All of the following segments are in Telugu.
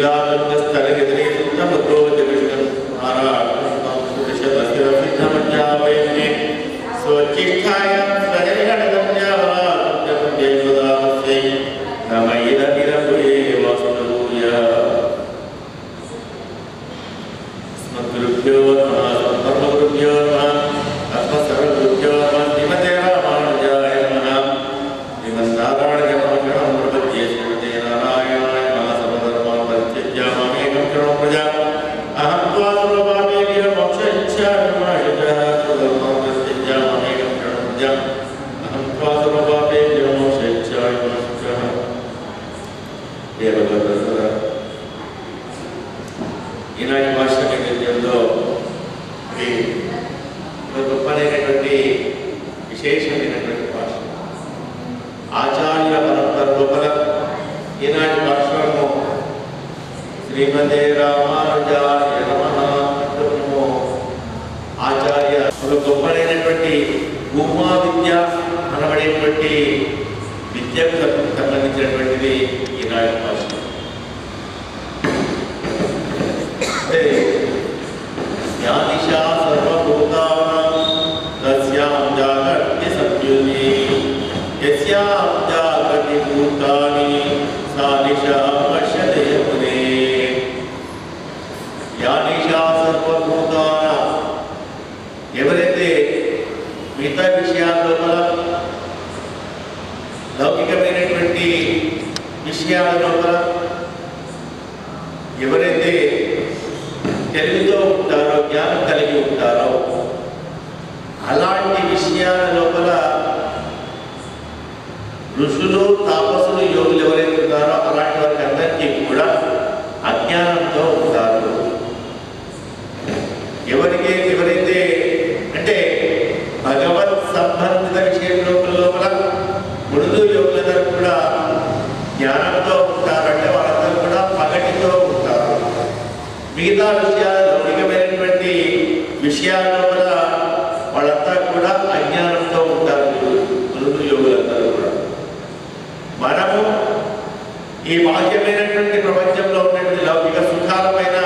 लीलानन्दस्थलगिरि उत्तमग्रोजविष्णं नारायणमस्कृतशतशिरसिद्धमज्ञापयन्ने स्वचिष्ठायां स्वजनिगणगम्यावराजन्देवदास्यै नमैरनिरभुये वास्तुभूयः अस्मद्गुरुभ्यो नमः सर्वगुरुभ्यो नमः अस्मत्सर्वगुरुभ्यो नमः श्रीमते रामानुजाय नमः श्रीमन्नारायणजपमकरं प्रपद्ये श्रीमते नारायणाय नमः सर्वधर्मान् परित्यज्य मामेकं शरणं व्रज अहं त्वा सर्वपापेभ्यो मोक्षयिष्यामि मा शुचः सर्वधर्मान् परित्यज्य मामेकं शरणं व्रज अहं त्वा सर्वपापेभ्यो मोक्षयिष्यामि मा शुचः देवगोत्रसुर ఈనాటి భాష నేపథ్యంలో గొప్పనైనటువంటి విశేషమైనటువంటి భాష ఆచార్య పరంపర లోపల ఈనాటి భాషను శ్రీమతే రామానుజాయ నమః అంటున్నాము. ఆచార్య ఒక గొప్పనైనటువంటి భూమా విద్య అనబడేటువంటి విద్యకు సంబంధించినటువంటిది ఈనాటి భాష. జ్ఞానిషా సర్వభూతానాం తస్యాం జాగర్తి సంయుని యస్యాం జాగర్తి భూతాని సా నిశా పశ్యతే మునే. జ్ఞానిషా సర్వభూతానాం ఎవరైతే మిగతా విషయాల లోపల లౌకికమైనటువంటి విషయాల లోపల ఎవరైతే తెలివితో ఉంటారో జ్ఞానం కలిగి ఉంటారో అలాంటి విషయాల లోపల ఋషులు తాపసులు యోగులు ఎవరైతే ఉంటారో అలాంటి వారికి అందరికీ కూడా అజ్ఞానంతో ఉంటారు. ఎవరైతే అంటే భగవత్ సంబంధిత విషయం లోపల ముడులు యోగులందరూ కూడా జ్ఞానంతో ఉంటారు. అంటే వాళ్ళందరూ కూడా పగటితో ఉంటారు. మిగతా విషయాలు లౌకికమైనటువంటి విషయాల వల్ల వాళ్ళంతా కూడా అజ్ఞానంతో ఉంటారు. గురువు యోగులందరూ కూడా మనము ఈ బాహ్యమైనటువంటి ప్రపంచంలో ఉన్నటువంటి లౌకిక సుఖాలపైన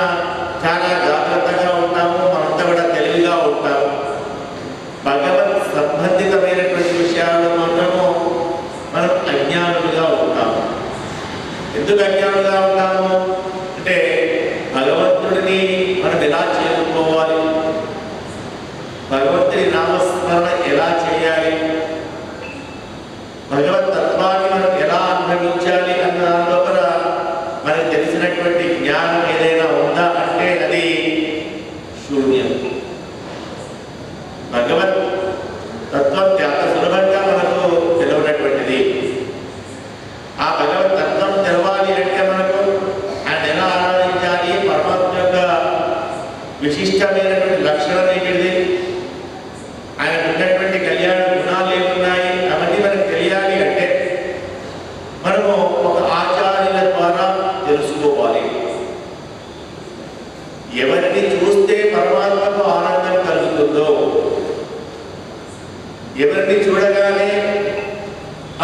చాలా జాగ్రత్తగా ఉంటాము. మనంతా కూడా తెలివిగా ఉంటాము. భగవత్ సంబంధితమైనటువంటి విషయాలు మాత్రము మనం అజ్ఞానులుగా ఉంటాము. ఎందుకు అజ్ఞానులుగా ఉంటాము అంటే భగవంతుడిని మనం ఎలా చేరుకోవాలి, భగవంతుడి నామస్మరణ ఎలా చేయాలి, భగవత్ తత్వాన్ని మనం ఎలా అనుభవించాలి అన్న దాని లోపల మనకు తెలిసినటువంటి జ్ఞానం ఏదైనా ఉందా అంటే అది శూన్యం. భగవత్ తత్వం అంత సులభంగా మనకు తెలియనటువంటిది. ఆ భగవత్ తత్వం తెలవాలి అంటే మనకు ఆయన ఎలా ఆరాధించాలి, పరమాత్మ యొక్క విశిష్టమైనటువంటి లక్షణం ఏంటిది, ఆయన ఉన్నటువంటి కళ్యాణ గుణాలు ఏమున్నాయి అవన్నీ మనకు తెలియాలి అంటే మనము ఒక ఆచార్యుల ద్వారా తెలుసుకోవాలి. ఎవరిని చూస్తే పరమాత్మకు ఆనందం కలుగుతుందో, ఎవరిని చూడగానే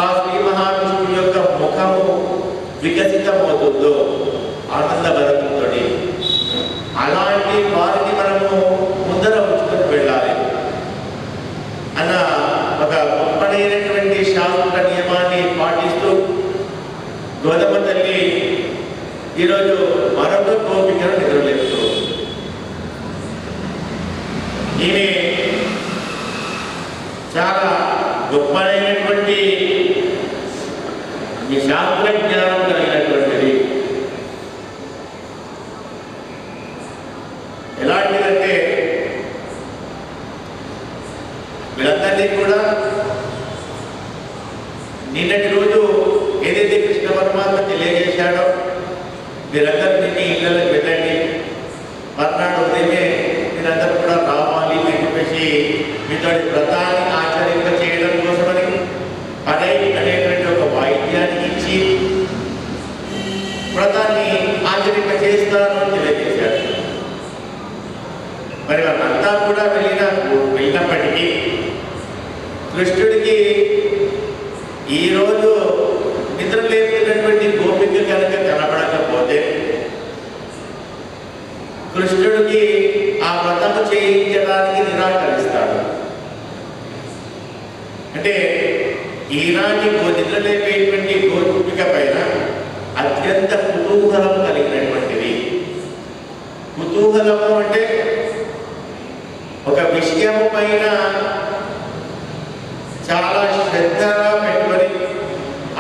ఆ శ్రీ మహావిష్ణువు యొక్క ముఖము వికసితమవుతుందో ఆనందభరితంతో అలాంటి వారిని మనము ముందర ఉంచుకొని వెళ్ళాలి అన్న ఒక గొప్పనైనటువంటి శాస్త్ర నియమాన్ని పాటిస్తూ గోధుమ తల్లి ఈరోజు మరొక గోపికను నిద్రలేస్తూ ఈమె చాలా గొప్పనైనటువంటి ఈ శాస్త్ర జ్ఞానం కలిగినటువంటిది. ఎలాంటిదంటే వీళ్ళందరినీ కూడా నిన్నటి రోజు ఏదైతే కృష్ణ పరమాత్మ తెలియజేశాడో మీరందరూ నిన్ను ఇళ్ళకి వెళ్ళండి, మర్నాడు ఉదయమే మీరందరూ కూడా రావాలి అని చెప్పేసి మీతో వ్రతాన్ని ఆచరింప చేయడం కోసమని అనేటువంటి ఒక వాయిద్యాన్ని ఇచ్చి వ్రతాన్ని ఆచరింప చేస్తాను అని తెలియజేశాడు. మరి వాళ్ళంతా కూడా వెళ్ళినప్పటికీ కృష్ణుడికి ఈరోజు నిద్ర లేపుతున్నటువంటి గోపిక కనుక కనబడకపోతే స్నానము చేయించడానికి నిరాకరిస్తాడు. అంటే ఈనాటి నిద్రలేపేటువంటి గోపిక పైన అత్యంత కుతూహలం కలిగినటువంటిది. కుతూహలము అంటే ఒక విషయము పైన చాలా శ్రద్ధగా పెట్టుకొని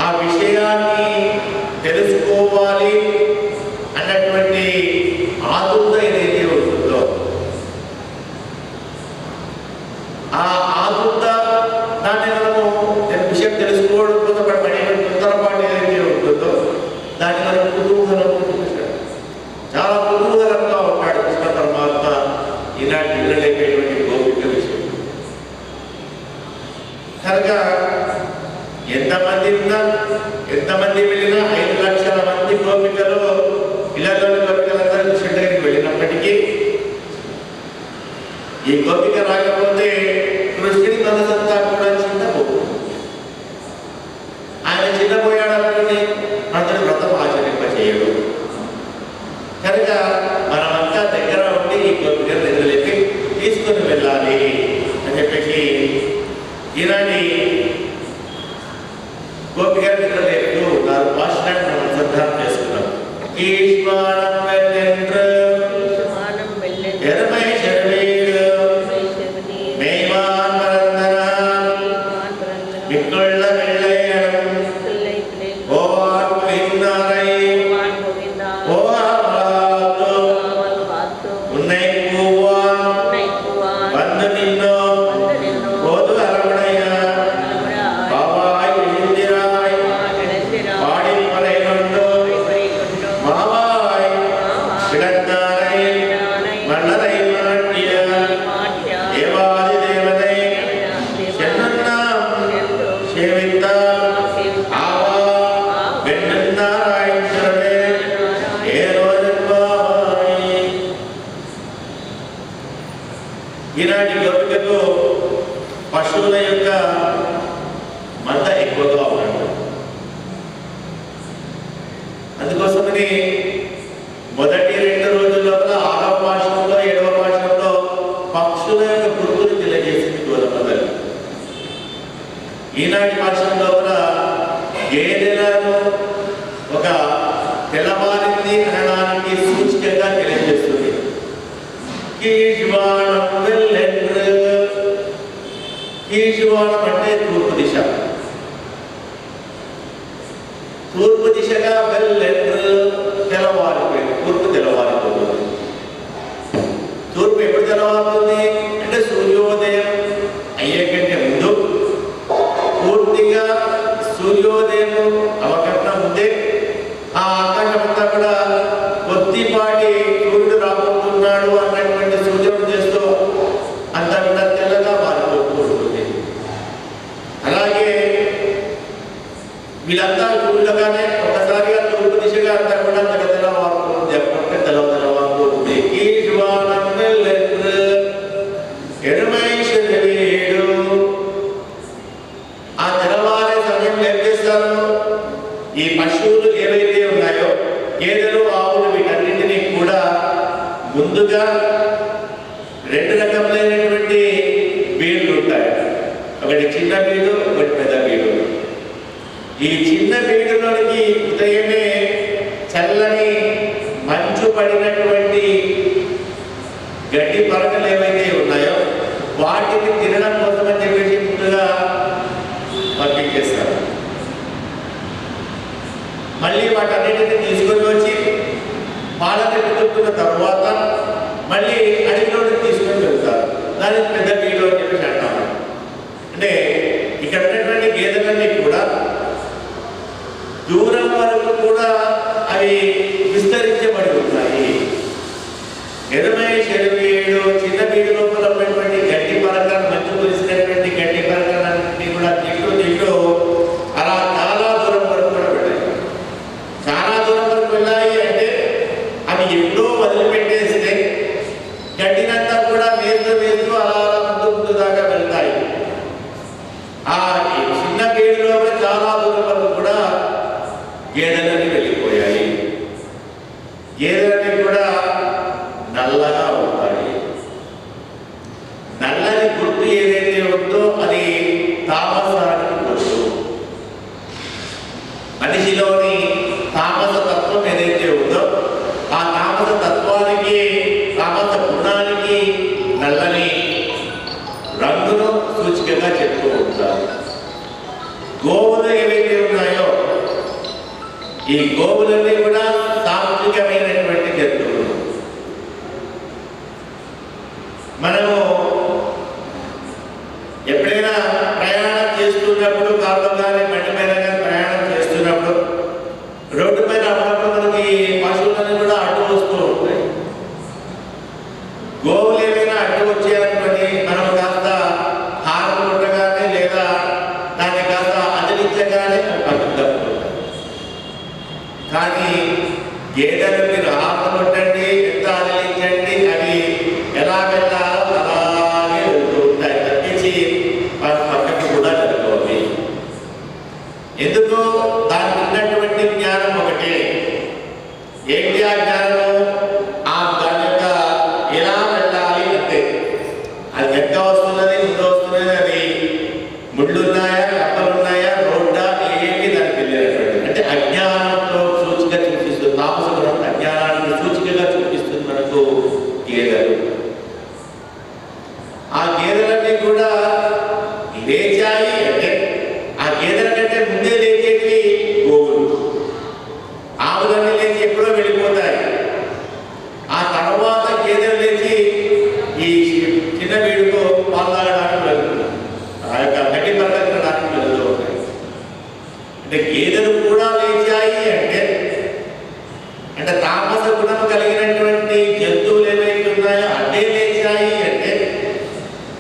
ఆ విషయాన్ని తెలుసుకోవాలి అన్నటువంటి ఆదుర్ద ఏదైతే ఉంటుందో, ఆ ఆదుర్ద దాన్ని మనము విషయం తెలుసుకోవడం కోసం పడేటువంటి తొందరపాటు ఏదైతే ఉంటుందో దాన్ని మనం కుతూహలం చూపిస్తాడు. చాలా కుతూహలంగా ఉంటాడు కృష్ణ పరమాత్మ ఈనాటి నిద్రలేపేటువంటి గోపిక విషయం. కనుక ఎంతమంది వెళ్ళినా 5 లక్షల మంది గోపికలు ఇళ్ళలోని గోపికలందరూ కృష్ణుడి దగ్గరికి వెళ్ళినప్పటికీ ఈ గోపిక రాకపోతే కృష్ణుడి మనసంతా కూడా చిన్నపోతుంది. ఆయన చిన్నపోయాడనుకుని అతను వ్రతం ఆచరింపచేయడు. కనుక మనమంతా దగ్గర ఉండి ఈ గోపిక నిద్రలేపి తీసుకుని వెళ్ళాలి అని చెప్పేసి ఈనాటి గోపిక నిద్రలేపుతూ ఉన్నారు. భాషణాన్ని మనం శ్రద్ధాన్ని చేసుకున్నాం. ఈనాటి గోపికకు పశువుల యొక్క మంద ఎక్కువగా ఉన్నాడు. అందుకోసమని మొదటి 2 రోజుల లోపల 6వ పాశంలో 7వ పాశంలో పక్షుల యొక్క పురుగులు తెలియజేసింది గోదమతల్లి. ఈనాటి పాశం లోపల గేదెలను ఒక తెల్లవారింది అనడానికి సూచికగా తెలియజేస్తుంది. ఈశువాణం అంటే తూర్పు దిశ. తూర్పు దిశగా తెల్లవారిపోయింది. తూర్పు తెల్లవారిపోతుంది. తూర్పు ఎప్పుడు తెల్లవారుతుంది అంటే సూర్యోదయం అయ్యే కంటే ముందు, పూర్తిగా సూర్యోదయం అవకరణ ముందే ఆ ఆకాశం అంతా కూడా కొద్దిపాటి సూర్యుడు రాబోతున్నాడు అన్నటువంటి సూచన చేస్తూ అంతా కూడా తెల్లగా మారిపోతూ ఉంటుంది. అలాగే వీళ్ళంతా చూడగానే ఒకసారిగా తూర్పు దిశగా అంతా కూడా తెల్లవారుతుంది. ఎప్పుడంటే తెల్లవారుతుంది. ఆ తెల్లవారే సమయం ఏం చేస్తారు? ఈ పశువులు ఏవైతే ఉన్నాయో గేదెలు, ఆవులు వీటన్నింటినీ కూడా ముందుగా 2 రకములైనటువంటి బీళ్ళు ఉంటాయి. ఒకటి చిన్న బీడు, ఒకటి పెద్ద బీడు. ఈ చిన్న బీడులోనికి ఉదయమే చల్లని మంచు పడినటువంటి గడ్డి పరకలు ఏవైతే ఉన్నాయో వాటిని తినడం కోసం అని చెప్పేసి ముందుగా పంపించేస్తారు. మళ్ళీ వాటన్నిటిని తీసుకొని వచ్చి పాలన ఎత్తుకున్న తర్వాత మళ్ళీ అడవిలోకి తీసుకొని వెళ్తారు. దానికి పెద్ద బీడు అని చెప్పేసి అంటారు. అంటే ఇక్కడ ఉన్నటువంటి గేదెలన్నీ కూడా దూరం వరకు కూడా అవి విస్తరించబడి ఉన్నాయి. 27 చిన్న బీడు లోపల ఉన్నటువంటి గడ్డి పరకాలు, మంచు కురిసినటువంటి గడ్డి పరకాలన్నింటినీ కూడా తింటూ అలా చాలా దూరం వరకు కూడా వెళ్ళాయి. చాలా దూరం వరకు వెళ్ళాయి అంటే అవి ఎప్పుడో వదిలిపెట్టేస్తే గడ్డినంతా కూడా వేస్తూ అలా ముందు దాకా వెళ్తాయి. ఆ చిన్న బీడులో చాలా దూరం వరకు కూడా గేదెలన్నీ వెళ్ళిపోయాయి. గేదెలన్నీ కూడా నల్లగా ఉంటాయి. ఈ గోవులన్నీ కూడా సాత్వికమైనటువంటి జంతువులు. మనము ఎప్పుడైనా ప్రయాణం చేస్తున్నప్పుడు, కారులో కానీ బండి మీద కానీ ప్రయాణం చేస్తున్నప్పుడు రోడ్డు పైన అప్పుడప్పుడు మనకి పశువులన్నీ కూడా అడ్డు వస్తూ ఉంటాయి. గోవులు ఏమైనా అడ్డు వచ్చాయనుకొని మనం కాస్త హారం కొట్టగానే లేదా దాన్ని కాస్త అదిలించగానే పట్టుకుంటాం. కానీ గేదెలు మీరు హారం కొట్టండి, ఎంత అదిలించండి, అవి ఎలా వెళ్ళాలో అలాగే వెళ్తూ ఉంటాయి తప్పించి వాటి పక్కకు కూడా జరగవాలి. ఎందుకు? దానికి ఉన్నటువంటి జ్ఞానం ఒకటే. ఏంటి ఆ జ్ఞానం? దాని యొక్క ఎలా వెళ్ళాలి అంటే అది వెనక వస్తున్నది, ముందు వస్తున్నది, అది ముళ్ళున్నాయా, కప్పలున్నాయా, రోడ్డా, ఏమి దానికి తెలియనటువంటి అంటే అజ్ఞానంతో సూచిక చూపిస్తుంది. తామస గుణం అజ్ఞానానికి సూచికగా చూపిస్తుంది మనకు గేదెలు. ఆ గేదెలన్నీ కూడా లేచాయి అంటే ఆ గేదెల కంటే ముందే లేచేవి గోవులు. ఆవులన్నీ లేచి ఎప్పుడో వెళ్ళిపోతాయి. ఆ తర్వాత గేదెలు లేచి ఈ చిన్న వీడుకో పాలు తాగడానికి వెళ్తుంది, ఆ యొక్క గడ్డి పరగడానికి వెళ్తూ ఉంటాయి. అంటే గేదెలు కూడా లేచాయి అంటే తామస గుణం కలిగినటువంటి జంతువులు ఏవైతే ఉన్నాయో అదే లేచాయి అంటే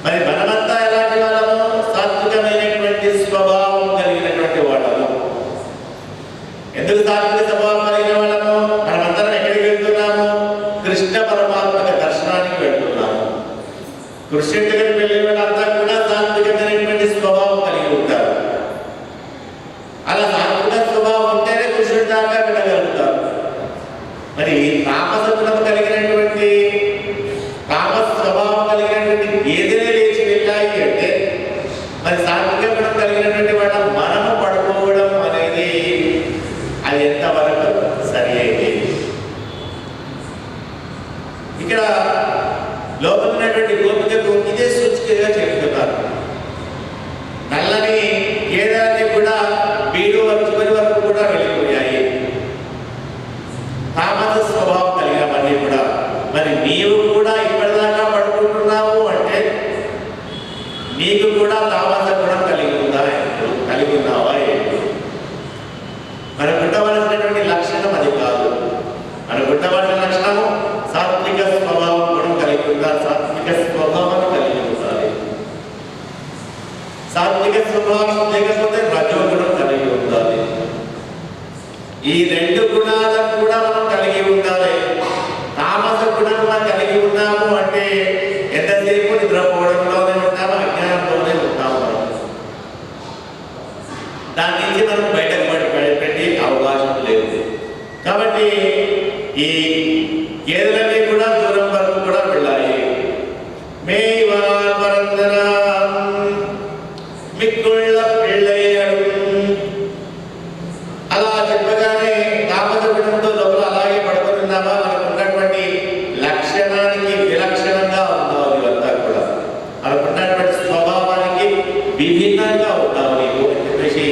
మరి మనమంతా ఎలాంటి వాళ్ళము? సాత్వికమైనటువంటి స్వభావం కలిగినటువంటి వాళ్ళము. ఎందుకు సాత్విక స్వభావం కలిగిన వాళ్ళము? మనమందరం ఎక్కడికి వెళ్తున్నాము? కృష్ణ పరమాత్మక దర్శనానికి వెళ్తున్నాము. కృష్ణుడి దగ్గరికి వెళ్ళే వాళ్ళంతా కూడా సాత్వికమైనటువంటి స్వభావం కలిగి ఉంటారు. అలా సాత్విక స్వభావం ఉంటేనే కృష్ణుడి దాకా వెళ్ళగలుగుతారు. మరి తామస గుణం కలిగినటువంటి తామస స్వభావం కలిగినటువంటి గేదెలే లేచి వెళ్ళాయి అంటే మరి సాత్విక గుణం కలిగినటువంటి వాళ్ళ మనము పడుకోవడం అనేది అది ఎంతవరకు సరి అయింది? ఇక్కడ లోపల ఉన్నటువంటి గోపికకు ఇదే సూచికగా చెప్తున్నారు. నల్లని గేదెలన్నీ కూడా బీడు చివరి వరకు కూడా వెళ్ళిపోయాయి. తామస స్వభావం కలిగినవన్నీ కూడా. మరి నీవు కూడా ఇప్పటిదాకా పడుకుంటున్నావు అంటే నీకు కూడా తామస గుణం కలిగి ఉందా? కలిగి ఉన్నావా? మనకు ఉండవలసినటువంటి లక్షణం అది కాదు. మనకు ఉండవలసిన లక్షణము సాత్విక స్వభావం గుణం కలిగి ఉందా? సాత్విక స్వభావాన్ని కలిగి ఉండాలి. సాత్విక స్వభావం లేకపోతే రజోగుణం కలిగి ఉండాలి. ఈ రెండు గుణాలను కూడా మనం కలిగి ఉండాలి. తామస గుణం మనం కలిగి ఉన్నాము అంటే ఎంతసేపు నిద్రపోవడంలోనే ఉంటాము, అజ్ఞానంలోనే ఉంటాము. దాని నుంచి మనం బయటకు పడిపెట్టే అవకాశం లేదు. కాబట్టి ఈ గేదెలన్నీ కూడా దూరం వరకు కూడా వెళ్ళాయి. మిక్కుళ్ళ పిళ్ళయ్యడు అలా చెప్పగానే తామస గుణంతో లోపల అలాగే పడుకుంటున్నామా? మనకు ఉన్నటువంటి లక్షణానికి విలక్షణంగా ఉన్నావు. ఇవంతా కూడా మనకు ఉన్నటువంటి స్వభావానికి విభిన్నంగా ఉన్నావు నీవు అని చెప్పేసి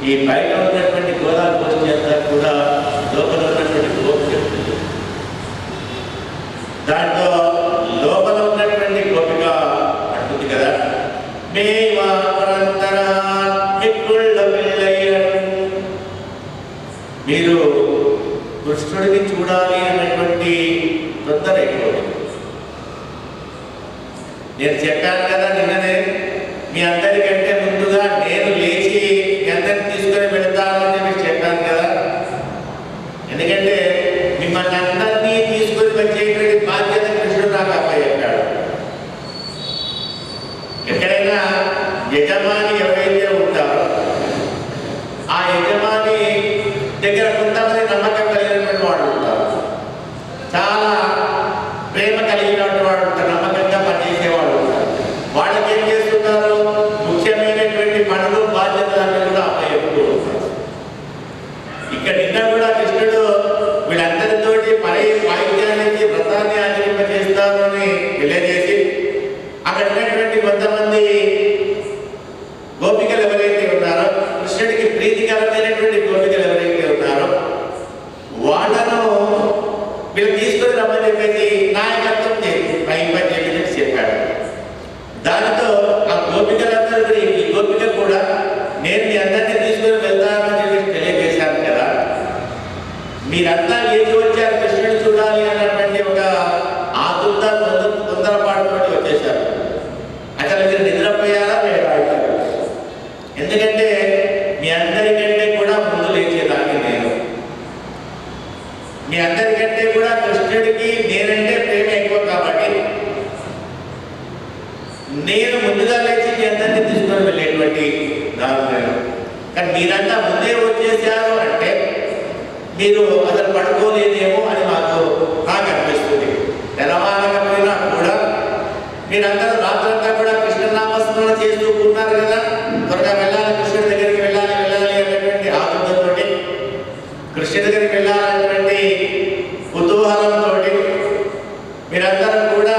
ఈ బయట ఉన్నటువంటి గోదావరి పోస్ట్ అంతా కూడా లోపల ఉన్నటువంటి గోపు చెప్తుంది. దాంట్లో లోపల ఉన్నటువంటి గోపిక అంటుంది కదా, మీరు కృష్ణుడిని చూడాలి అన్నటువంటి తొందర ఎక్కువ. నేను చెప్పాను కదా నిన్ననే, మీ అందరికంటే ముందుగా నేను లేచి మీ అందరిని తీసుకొని వెళ్తాను అని మీకు చెప్పాను కదా. ఎందుకంటే మిమ్మల్ని అందరినీ తీసుకొని వచ్చేటువంటి బాధ్యత కృష్ణుడు నాకు అప్పచెప్పాడు. ఎక్కడైనా యజమాని ఎవరైతే ఉంటారో ఆ యజమాని దగ్గర కొంతమంది నమ్మకం కలిగినటువంటి వాడు ఉంటారు, చాలా ప్రేమ కలిగినటువంటి వాడు ఉంటారు, నమ్మకంగా పనిచేసేవాడు ఉంటారు. వాళ్ళకి ఏం చేస్తున్నారు? ముఖ్యమైనటువంటి పనులు బాధ్యతలన్నీ కూడా అప్పచెప్తూ ఉంటారు. ఇక్కడ నిన్న కూడా కృష్ణుడు వీళ్ళందరితోటి వాయిద్యానికి వ్రతాన్ని ఆచరింపజేస్తాను అని తెలియజేసి అక్కడ ఉన్నటువంటి కొంతమంది గోపికలు ఎవరైతే ఉన్నారో, కృష్ణుడికి ప్రీతికరమైనటువంటి గోపికలు ఎవరైతే ఉన్నారో రమ్మని చెప్పేసి నాయకత్వం చెప్పి చెప్పాడు. దానితో ఆ గోపికలందరూ ఈ గోపిక కూడా నేను మీ అందరినీ తీసుకుని వెళ్తానని చెప్పి తెలియజేశాను కదా, మీరంతా ఏది వచ్చారు కృష్ణుడు చూడాలి అన్నటువంటి ఒక ఆతురత తొందరపాటుతో వచ్చేశారు. అసలు మీరు నిద్రపోయారా లేదా? ఎందుకంటే మీ అందరికంటే కూడా ముందు లేచేదాన్ని నేను, మీ అందరికంటే కూడా కృష్ణుడికి నేనంటే ప్రేమ ఎక్కువ కాబట్టి నేను ముందుగా లేచి మీ అందరినీ తీసుకొని వెళ్ళేటువంటి దాని నేను. కానీ మీరంతా ముందే వచ్చేసారు అంటే మీరు అసలు పడుకోలేదేమో అని నాకు అనిపిస్తుంది. తెల్లవారకపోయినా కూడా మీరందరూ రాత్రంతా కూడా కృష్ణనామస్మరణ చేస్తూ ఉన్నారు కదా, త్వరగా వెళ్ళాలి, కృష్ణుడి దగ్గరికి వెళ్ళాలి అనేటువంటి ఆనందంతో, కృష్ణుడి దగ్గరికి వెళ్ళాలనేటువంటి కుతూహలంతో మీరందరూ కూడా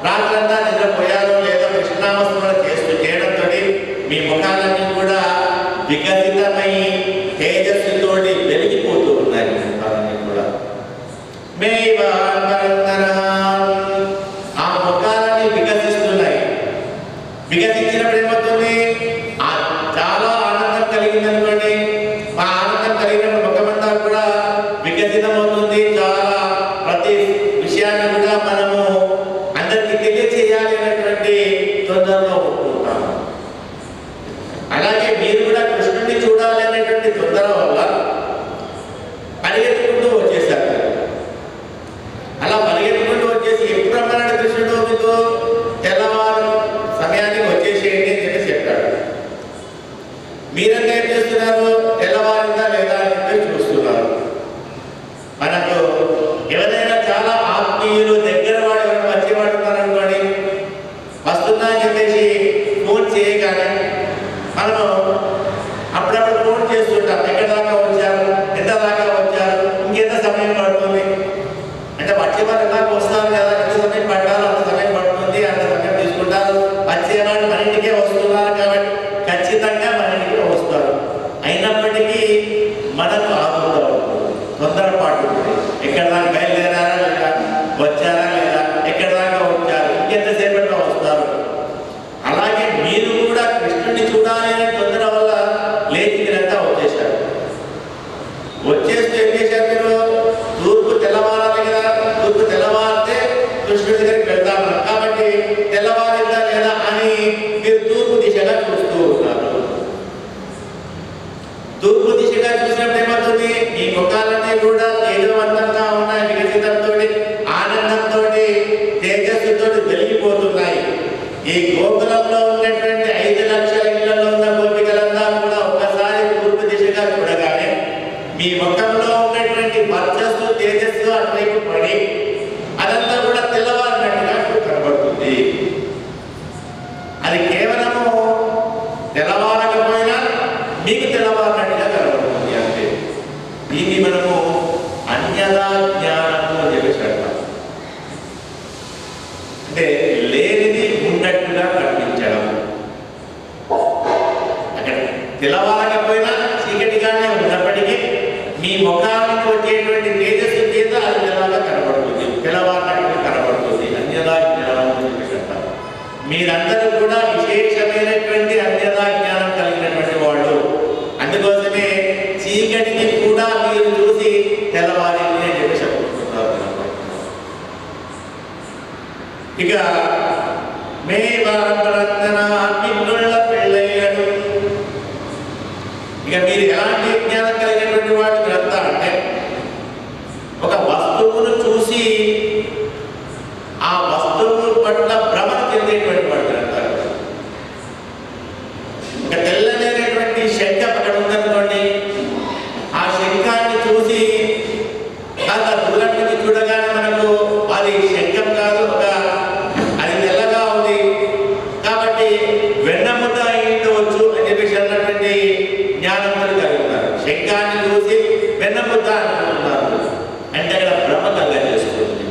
రాత్రంతా నిద్రపోయారో లేదో కృష్ణనామస్మరణ చేయడంతో మీ ముఖాలన్నీ కూడా వికసితమై తేజస్సుతోటి వెలిగిపోతూ ఉన్నాయి. ముఖాలన్నీ కూడా ఆ ముఖాలన్నీ వికసిస్తున్నాయి. వికసించినప్పుడు ఏమవుతుంది? చాలా ఆనందం కలిగిందనుకోండి, ఆ ఆనందం కలిగినప్పుడు ముఖమంతా కూడా వికసితమవుతుంది. చాలా ప్రతి విషయాన్ని కూడా మనము అందరికీ తెలియచేయాలి అనేటువంటి తొందరలో ఉంటున్నాము. అలాగే మీరు కూడా కృష్ణుడిని చూడాలి అనేటువంటి తొందర వల్ల పరిగెత్తుకుంటూ వచ్చేసారు. అలా పరిగెత్తుకుంటూ వచ్చేసి ఎప్పుడు రమ్మన్నాడు కృష్ణుడు? మీకు తెల్లవారు సమయానికి వచ్చేసేయండి అని చెప్పి చెప్పాడు. మీరంతా ఏం చేస్తున్నారు? తెల్లవారిందా లేదా అని చెప్పి చూస్తున్నారు. మనకు ఎవరైనా చాలా ఆత్మీయులు దగ్గర వాడు ఎవరైనా వచ్చేవాడు ఉన్నారనుకోండి, వస్తుందా అని చెప్పేసి ఫోన్ చేయగానే మనము అప్పుడప్పుడు ఫోన్ చేస్తుంటాం. ఎక్కడ దాకా వచ్చారు, ఎంత దాకా వచ్చారు, ఇంకెంత సమయం పడుతుంది అంటే వచ్చేవారు ఎలా వస్తారు కదా, ఎంత సమయం పట్టాలి, అంత సమయం పడుతుంది, అంత సమయం తీసుకుంటారు. వచ్చేవాళ్ళు మన ఇంటికే వస్తున్నారు కాబట్టి ఖచ్చితంగా మన ఇంటికే వస్తారు. అయినప్పటికీ మనకు ఆదుర్దా ఉంటుంది, తొందరపాటు ఉంటుంది. ఎక్కడ దాకా బయలుదేరారా లేదా, వచ్చారా లేదా, ఎక్కడ దాకా వచ్చారు, ఇంకెంతసేపట్లో వస్తారు. అలాగే మీరు కూడా కృష్ణుడిని చూడాలి అనే తొందర వల్ల లేచి మీరంతా వచ్చేసారు. వచ్చేస్తే ఏం చేశారు? మీరు తూర్పు తెల్లవారాలి కదా, తూర్పు తెల్లవారితే కృష్ణుడి దగ్గరికి వెళ్తారు కాబట్టి తెల్లవారిందా లేదా అని మీరు తూర్పు దిశగా చూస్తూ ఉన్నారు. తూర్పు దిశగా చూసినప్పుడు ఏమవుతుంది? మీ ముఖాలన్నీ కూడా తేజవంతంగా ఉన్నాయి, వికసితంతో ఆనందంతో తేజస్సుతో వెలిగిపోతున్నాయి. ఈ గోకులంలో ఉన్నటువంటి 5 లక్షల ఇళ్లలో ఉన్న గోపికలంతా కూడా ఒక్కసారి తూర్పు దిశగా చూడగానే మీ ముఖంలో ఉన్నటువంటి వర్చస్సు తేజస్సు అటువైపు పడి అదంతా కూడా తెల్లవారినట్టుగా కనబడుతుంది. అది కేవలము తెల్లవారకపోయినా మీకు తెల్లవారినట్టుగా కనబడుతుంది. అంటే దీన్ని మనము అన్యదా జ్ఞానము అని చెప్పేసి అంటాం. అంటే లేనిది ఉన్నట్టుగా కనిపించడం. అక్కడ తెల్లవారకపోయినా చీకటిగానే ఉన్నప్పటికీ మీ ముఖానికి వచ్చేటువంటి తేజస్సు చేత అది తెల్లగా కనబడుతుంది, తెల్లవారినట్టుగా కనబడుతుంది. అన్యదా జ్ఞానం అని చెప్పేసి అంటారు. మీరందరూ కూడా విశేషమైనటువంటి అన్యదా జ్ఞానం కలిగినటువంటి వాళ్ళు. అందుకోసమే చీకటిని కూడా మీరు చూసి తెల్లవారింది అని చెప్పి చెప్పుకుంటున్నారు. ఇక మిన్నుళ్ళ పెళ్ళయ్యను. ఇక మీరు ఎలాంటి జ్ఞానం కలిగినటువంటి వాడు గ్రంథ అంటే ఒక వస్తువును చూసి ఆ వస్తువు పట్ల భ్రమణ చెందేటువంటి వాడు గ్రంథాలు. ఒక తెల్లనేటువంటి శంఖం అక్కడ ఉందనుకోండి, ఆ శంఖాన్ని చూసి కాస్త దూరం నుంచి చూడగానే మనకు అది శంఖం కాదు, అది తెల్లగా ఉంది కాబట్టి వెన్నముద్ద అయ్యిండవచ్చు అని చెప్పేసి అన్నటువంటి జ్ఞానములు కలిగి ఉన్నారు. శంఖాన్ని చూసి వెన్నముద్ద అంటున్నారు అంటే అక్కడ భ్రమ కలగ చేసుకుంటుంది.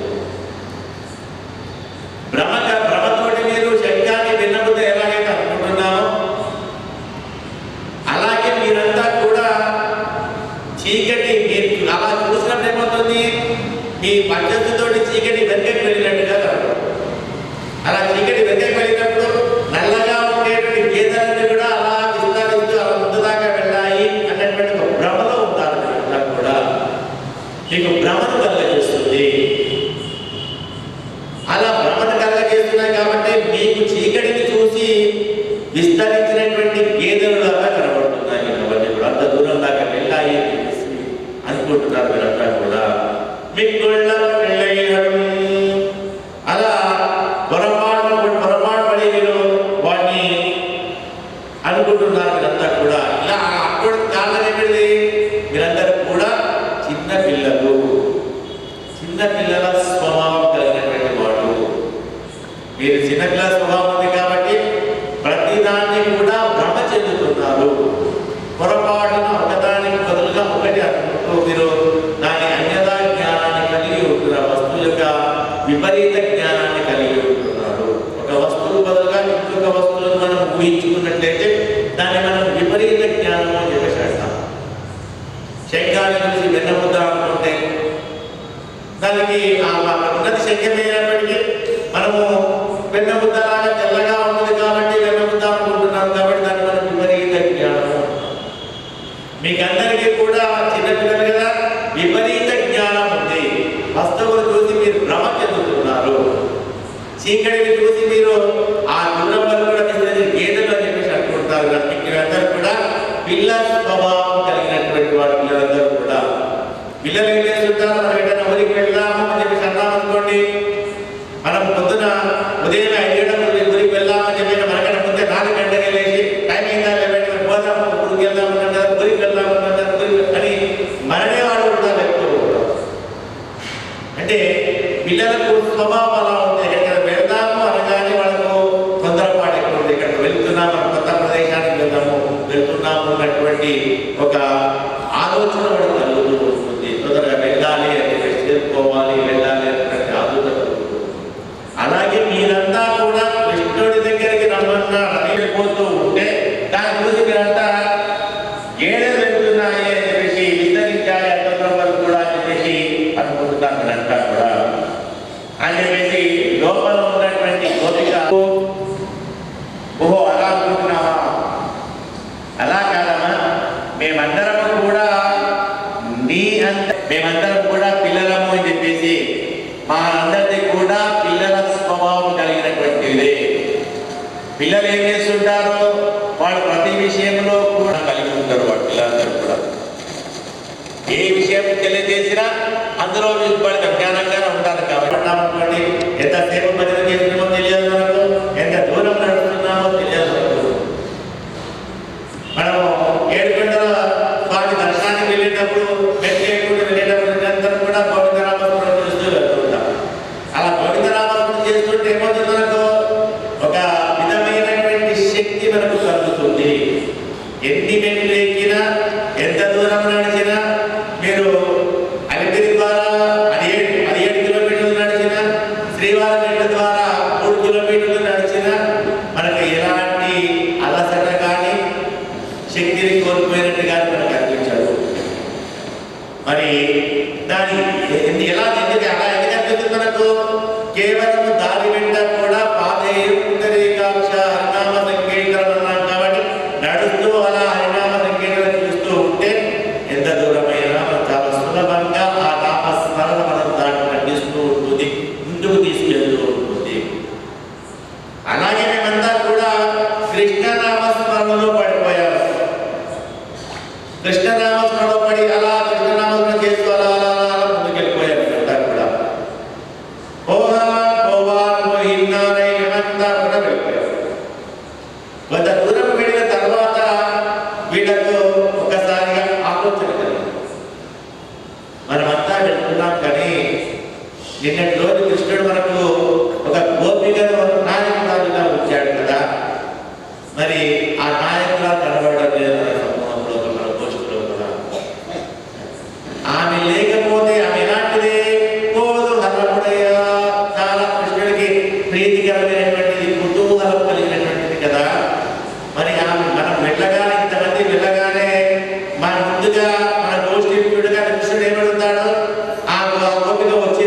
భ్రమతోటి మీరు శంఖాన్ని వెన్నముద్ద ఎలాగైతే అనుకుంటున్నామో అలాగే మీరంతా కూడా చీకటి మీరు అలా చూసినప్పుడు ఏమవుతుంది? మీ పద్ధతితోటి చీకటి వెనకకి వెళ్ళినట్టుగా కనబడుతుంది. అలా చీకటి వెనకకి వెళ్ళినప్పుడు నల్లగా ఉండేటువంటి గేదెలన్నీ కూడా అలా విస్తరిస్తూ అలా ముందు దాకా వెళ్ళాయి అన్నటువంటి ఒక భ్రమలో ఉంటారు. కూడా మీకు భ్రమను కలగజేస్తుంది. అలా భ్రమను కలగజేస్తున్నాయి కాబట్టి మీకు చీకటిని చూసి విస్తరించినటువంటి గేదెలులాగా కనబడుతున్నాయి. అవన్నీ కూడా అంత దూరం దాకా వెళ్ళాయి అనుకుంటున్నారు మీరంతా కూడా. అలా పొరపాటు పడి మీరు వాడిని అనుకుంటున్నారు మీరంతా కూడా. ఇలా అప్పుడు కారణం ఏంటిది? మీరందరూ కూడా చిన్న పిల్లల స్వభావం కలిగినటువంటి వాడు. మీరు చిన్నపిల్లల స్వభావం ఉంది కాబట్టి ప్రతిదాన్ని కూడా భ్రమ చెందుతున్నారు. పొరపాటున ఒకదానికి బదులుగా ఒకటి అనుకుంటూ మీరు దాని అన్యదా జ్ఞానాన్ని కలిగి ఉంటున్నారు. వస్తువు యొక్క విపరీత జ్ఞానాన్ని కలిగి ఉంటున్నారు. ఒక వస్తువు బదులుగా ఇంకొక వస్తువును మనం ఊహించుకున్నట్లయితే దాన్ని మనం విపరీత జ్ఞానం అని చెప్పేసి అంటాం. శంఖాన్ని చూసి వెన్నముద్ద అనుకుంటే దానికి ఉన్నది శంఖమైనప్పటికీ మనము వెన్నముద్దలాగా తెల్లగా ఉన్నది కాబట్టి వెన్నముద్ద అనుకుంటున్నాం కాబట్టి దాన్ని మనం విపరీత జ్ఞానం. మీకందరికీ కూడా చిన్నపిల్లలు కదా, విపరీత జ్ఞానం ఉంది. వస్తువులు చూసి మీరు భ్రమ చెందుతున్నారు. చీకటిని చూసి మీరు ఆ దూరం వరకు కూడా గేదెలు అని చెప్పేసి అనుకుంటారు. మీరందరూ కూడా పిల్ల స్వభావం కలిగినటువంటి వాడు. పిల్లలందరూ కూడా పిల్లలు ఏం చేస్తుంటారు? మనం ఎక్కడైనా ఊరికి వెళ్దాము అని చెప్పేసి అన్నాం అనుకోండి. మనం పొద్దున ఉదయం 5 గంటలకు ఊరికి వెళ్దామని చెప్పి మనకన్నా ముందే 4 గంటలకి లేచి టైం అయిందా లేదంటే పోదాం, ఊరికి వెళ్దామన్నారు, ఊరికి వెళ్దామన్నారు అని మననే వాడుకుంటారు ఎక్కువ. అంటే పిల్లలకు స్వభావం అలా ఉంటాయి. ఎక్కడ వెళ్దాము అనగానే వాళ్ళకు తొందరపాటు ఎక్కువ ఉంది. ఇక్కడ వెళ్తున్నాము, కొత్త ప్రదేశానికి వెళ్తున్నాము అన్నటువంటి ఒక ఆలోచన వాడు కలుగుతూ ఉంటుంది. తొందరగా వెళ్ళాలి అని చేరుకోవాలి, వెళ్ళాలి అన్నటువంటి ఆలోచన కలుగుతుంది. అలాగే మీరంతా కూడా కృష్ణుడి దగ్గరికి రమ్మన్నాడు పోతూ ఉంటే దాని గురించి మీరంతా గేదెలు వెళ్తున్నాయి అని చెప్పేసి విస్తరించాలి అంతరం వరకు కూడా అని చెప్పేసి అనుకుంటున్నాను. మీరంతా కూడా అని చెప్పేసి లోపల ఉన్నటువంటి గోపిక ఓహో అలా అనుకుంటున్నావా? అలా కాదమ్మా, మేమందరం కూడా పిల్లలము అని చెప్పేసి మా అందరిది కూడా పిల్లల స్వభావం కలిగినటువంటిదే. పిల్లలు ఏం చేస్తుంటారు? వాళ్ళు ప్రతి విషయంలో కూడా కలిగి ఉంటారు. వాడు పిల్లలందరూ కూడా ఏ విషయం తెలియజేసినా అందులో వాళ్ళకి అజ్ఞానంగానే ఉంటారు. కాబట్టి ఎంతసేపు భజన చేస్తున్నామో తెలియదు మనకు, ఎంత దూరం నడుస్తున్నామో తెలియదు మనకు. మనము 7 గంటల స్వామి దర్శనానికి వెళ్ళేటప్పుడు వెళ్ళేటప్పుడు కూడా గోవిందరామస్మరణ చేస్తూ వెళ్తుంటాం. అలా గోవిందరామస్మరణ చేస్తుంటే ఏమవుతుంది? మనకు ఒక విధమైనటువంటి శక్తి మనకు కలుగుతుంది. ఎన్ని మెట్లు ఎక్కినా, ఎంత దూరం నడిచినా, మీరు అలిపిరి ద్వారా 17 కిలోమీటర్లు నడిచిన, శ్రీవారి మెట్ల ద్వారా 3 కిలోమీటర్లు నడిచిన మనకు ఎలాంటి అలసట కానీ శక్తిని కోల్పోయినట్టు కానీ మనకు అనిపించదు. మరి దాని ఎలా ఎందుకు అలా ఎందుకు అనిపిస్తుంది మనకు? కేవలం దారి వెంట కూడా పాదరేకాక్ష హరినామ సంకీర్తనం అన్నాం కాబట్టి నడుస్తూ అలా హరినామ సంకీర్తనం చూస్తూ ఉంటే ఎంత దూరమైనా మనం చాలా సులభంగా ఆ నామస్మరణ మనం దాన్ని నడిస్తూ ఉంటుంది, ముందుకు తీసుకెళ్తూ ఉంటుంది. అలాగే మేమంతా కూడా కృష్ణనామస్మరణలో పడిపోయాము. కృష్ణనామస్మరణలో పడి అలా కృష్ణనామస్మరణ చేస్తూ అలా అలా అలా ముందుకెళ్ళిపోయాము. మేమంతా కూడా మేమంతా కూడా వెళ్ళిపోయాము. కొంత దూరం వెళ్ళిన తర్వాత వీళ్ళకు ఒకసారిగా ఆలోచన కలిగింది. మనమంతా వెళ్తున్నాం కానీ నిన్నటి రోజు కృష్ణుడు మనకు ఒక గోపికను నాయకురాలుగా ఉంచాడు కదా, మరి ఆ నాయకులా కనబడడం లేదు మన సమూహంలో, మన గోష్ఠిలో కూడా. ఆమె లేకపోతే ఆమె ఎలాంటిది? పోదు హరముడయ్య, చాలా కృష్ణుడికి ప్రీతికరమైనటువంటిది, కుతూహలం కలిగినటువంటిది కదా. మరి ఆమె మనం వెళ్ళగానే, ఇంతమంది వెళ్ళగానే మన ముందుగా మన గోష్ఠిగా కృష్ణుడు ఏమడుగుతాడు? ఆ గోపిక వచ్చి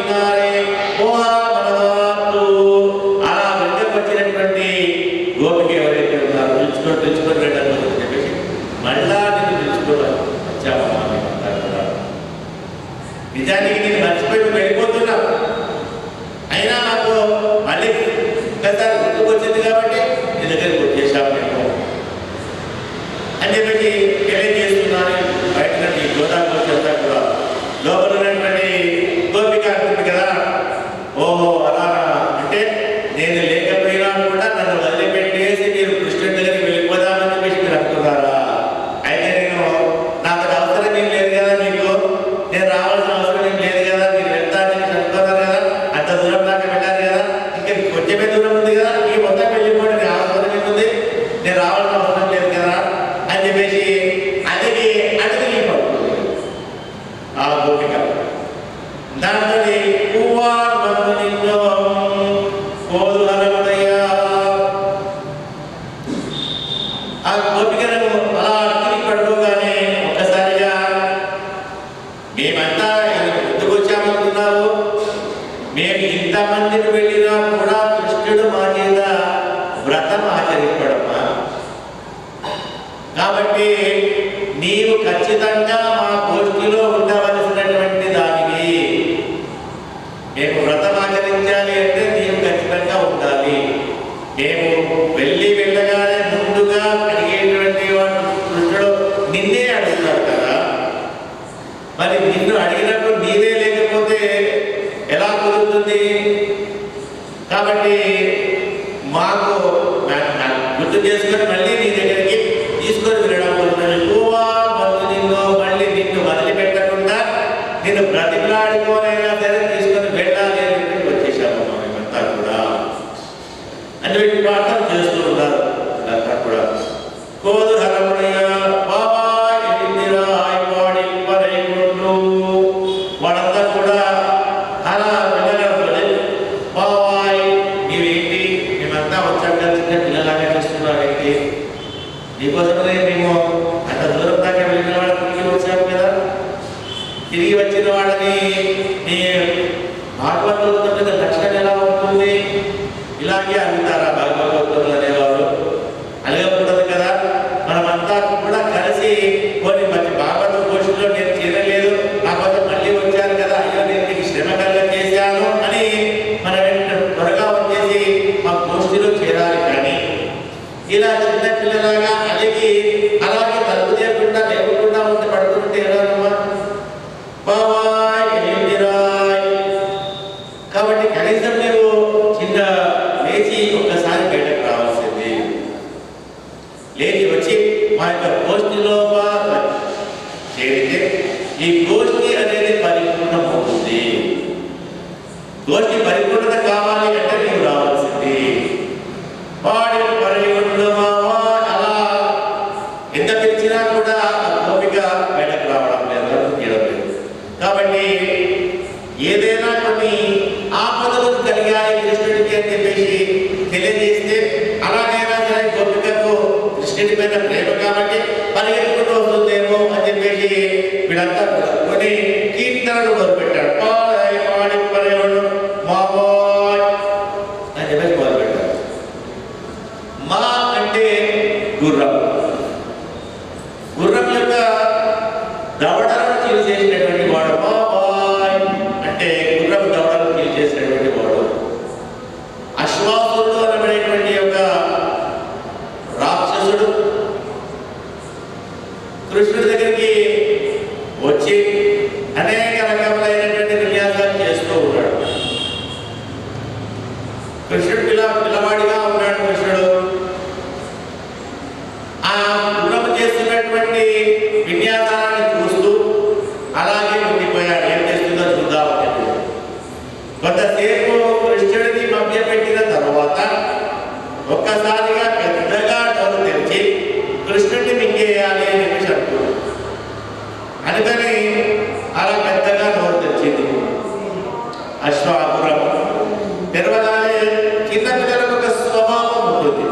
కిన్నారే ఓహా మనవాత్తు. అలా వెంటకు వచ్చినటువంటి గోపిక ఎవరైతే ఉన్నారో తెలుసుకొని వెళ్ళడం అని చెప్పేసి మళ్ళా నేను తెలుసుకోవాలి వచ్చామమ్మా మేమంతా కూడా. నిజానికి నేను మర్చిపోయి వెళ్ళిపోతున్నా, అయినా నాకు మళ్ళీ ఒకసారి గుర్తుకు వచ్చింది కాబట్టి నీ దగ్గరికి వచ్చేసాము మేము అని చెప్పేసి తెలియజేస్తున్నాను. బయట నుండి గోదావరి వచ్చేస్తా కూడా లోపల ఉన్నటువంటి గోపిక అంటుంది కదా, ఓహో అలా అంటే నేను లేకపోయినా కూడా నన్ను వదిలిపెట్టేసి మీరు కృష్ణుడి దగ్గరికి వెళ్ళిపోదామని చెప్పేసి మీరు అనుకున్నారా? అయితే నేను నాకు అవసరం ఏం లేదు కదా, మీకు నేను రావాల్సిన అవసరం ఏం లేదు కదా, మీరు వెళ్తారని చెప్పి అనుకున్నారు కదా, అంత దూరం దాకా వెళ్ళారు కదా, ఇంకా కొంచెమే దూరం ఉంది కదా, ఈ మొత్తం వెళ్ళిపోండి, నేను అవసరం ఏముంది, నేను రావాల్సిన అవసరం లేదు కదా అని చెప్పేసి అడిగి పడుతుంది ఆ గోపిక. దాంతో పువ్వా బంధు నిన్నో కోదుహలముదయ్యా. ఆ గోపికను అలా అడిగి పడుకోగానే ఒక్కసారిగా మేమంతా ఎందుకు వచ్చామనుకున్నావు, మేము ఇంతమందికి వెళ్ళినా కూడా కృష్ణుడు మా చేత వ్రతం ఆచరింపడమ్మా, కాబట్టి నీవు ఖచ్చితంగా మా గోష్ఠిలో ఉండవలసినటువంటి దానివి. మేము వ్రతం ఆచరించాలి అంటే నీవు ఖచ్చితంగా ఉండాలి. మేము వెళ్ళగానే ముందుగా అడిగేటువంటి వాడు కృష్ణుడు నిన్నే అడుగుతాడు కదా, మరి నిన్ను అడిగినప్పుడు నీవే లేకపోతే ఎలా కుదురుతుంది? కాబట్టి మాకు గుర్తు చేసుకొని మళ్ళీ నీ దగ్గరికి తీసుకొని వెళ్ళడం కోరుతున్నాను. ఎక్కువగా బంధు నిన్ను మళ్ళీ నిన్ను వదిలిపెట్టకుండా నిన్ను బ్రతిమలాడుకోనైనా సరే తీసుకొని వెళ్ళాలి అని చెప్పి వచ్చేసాము మేమంతా కూడా అని చెప్పి ప్రార్థన చేస్తూ ఉన్నారు అంతా కూడా. కోదుహలమునయ్య బాబా ఎన్నిరా అయిపోడి పరైకుంటూ వాళ్ళంతా కూడా అలా వెళ్ళగలరు. బాబాయ్ నీవేంటి, మేమంతా వచ్చాం కదా, చిన్న పిల్లలాగా చేస్తున్నావేంటి, నీకోసమే మేము అంత దూరం దాకా వెళ్ళిన వాళ్ళని తిరిగి వచ్చాము కదా, తిరిగి వచ్చిన వాళ్ళని నీ భాగవతోత్తముల లక్షణం ఎలా ఉంటుంది, ఇలాగే అడుగుతారా భాగవతోత్తములు అనేవారు? అడగకూడదు కదా. మనమంతా కూడా కలిసి కొన్ని మంచి భాగవత గోష్ఠిలో నేను చేరలేదు, నా కోసం మళ్ళీ వచ్చాను కదా, అయ్యో నేను నీకు శ్రమ కలుగ చేశాను అని మన వెంట త్వరగా వచ్చేసి మా గోష్ఠిలో చేరాలి. కానీ ఇలా చిన్న పిల్లలాగా అడిగి అలాగే తలుపు చేయకుండా లేకుండా ఉంటే పడుతుంటే ఎలాగమ్మా? బాబాయ్ ఎన్నిరాయ్. కాబట్టి కనీసం నువ్వు చిన్న లేచి ఒక్కసారి బయటకు రావాల్సింది. లేచి వచ్చి మా యొక్క గోష్ఠిలో చేరితే ఈ గోష్ఠి అనేది పరిపూర్ణమవుతుంది. గోష్ఠి పరిపూర్ణత కావాలి అంటే నీవు రావాల్సింది. వాడి పరిపూర్ణమావా అలా ఎంత పిలిచినా కూడా గోపిక బయటకు రావడం లేదు. కాబట్టి ఏదైనా కొన్ని ఆపదలు కలిగాయి కృష్ణుడికి అని చెప్పేసి తెలియజేస్తే అలాగైనా సరే గోపికకు కృష్ణుడి పైన ప్రేమ కాబట్టి పరిగెత్తుకుంటూ వస్తుందేమో అని చెప్పేసి వీళ్ళంతా కొన్ని కీర్తనలు మొదలుపెట్టాడు. పాడి పాడి పరేవాడు మావాయ్ అని చెప్పేసి మొదలుపెట్టాడు. మా అంటే గుర్రం, గుర్రం యొక్క దవడలను చీల్చేసినటువంటి వాడు. మావాయ్ అంటే గుర్రం దవడలను చీల్చేసినటువంటి వాడు. అశ్వాసుడు అనబడేటువంటి యొక్క రాక్షసుడు కృష్ణుడి దగ్గరికి వచ్చి అనేక రకములైనటువంటి విన్యాసాలు చేస్తూ ఉన్నాడు. కృష్ణుడు పిల్లవాడిగా ఉన్నాడు. కృష్ణుడు ఆ గుర్రం చేస్తున్నటువంటి విన్యాసాలను చూస్తూ అలాగే ఉండిపోయాడు. ఏం చేస్తుందో చూద్దామని. కొంతసేపు కృష్ణుడిని మభ్యపెట్టిన తర్వాత ఒక్కసారిగా పెద్దగా నోరు తెరిచి కృష్ణుడిని మింగేయాలి అని చెప్పేసి అనుకున్నాడు. అందుకని అలా పెద్దగా నోరు తెరిచింది అశ్వాపురం. తెరవగానే చిన్న పిల్లలకు ఒక స్వభావం ఉంటుంది.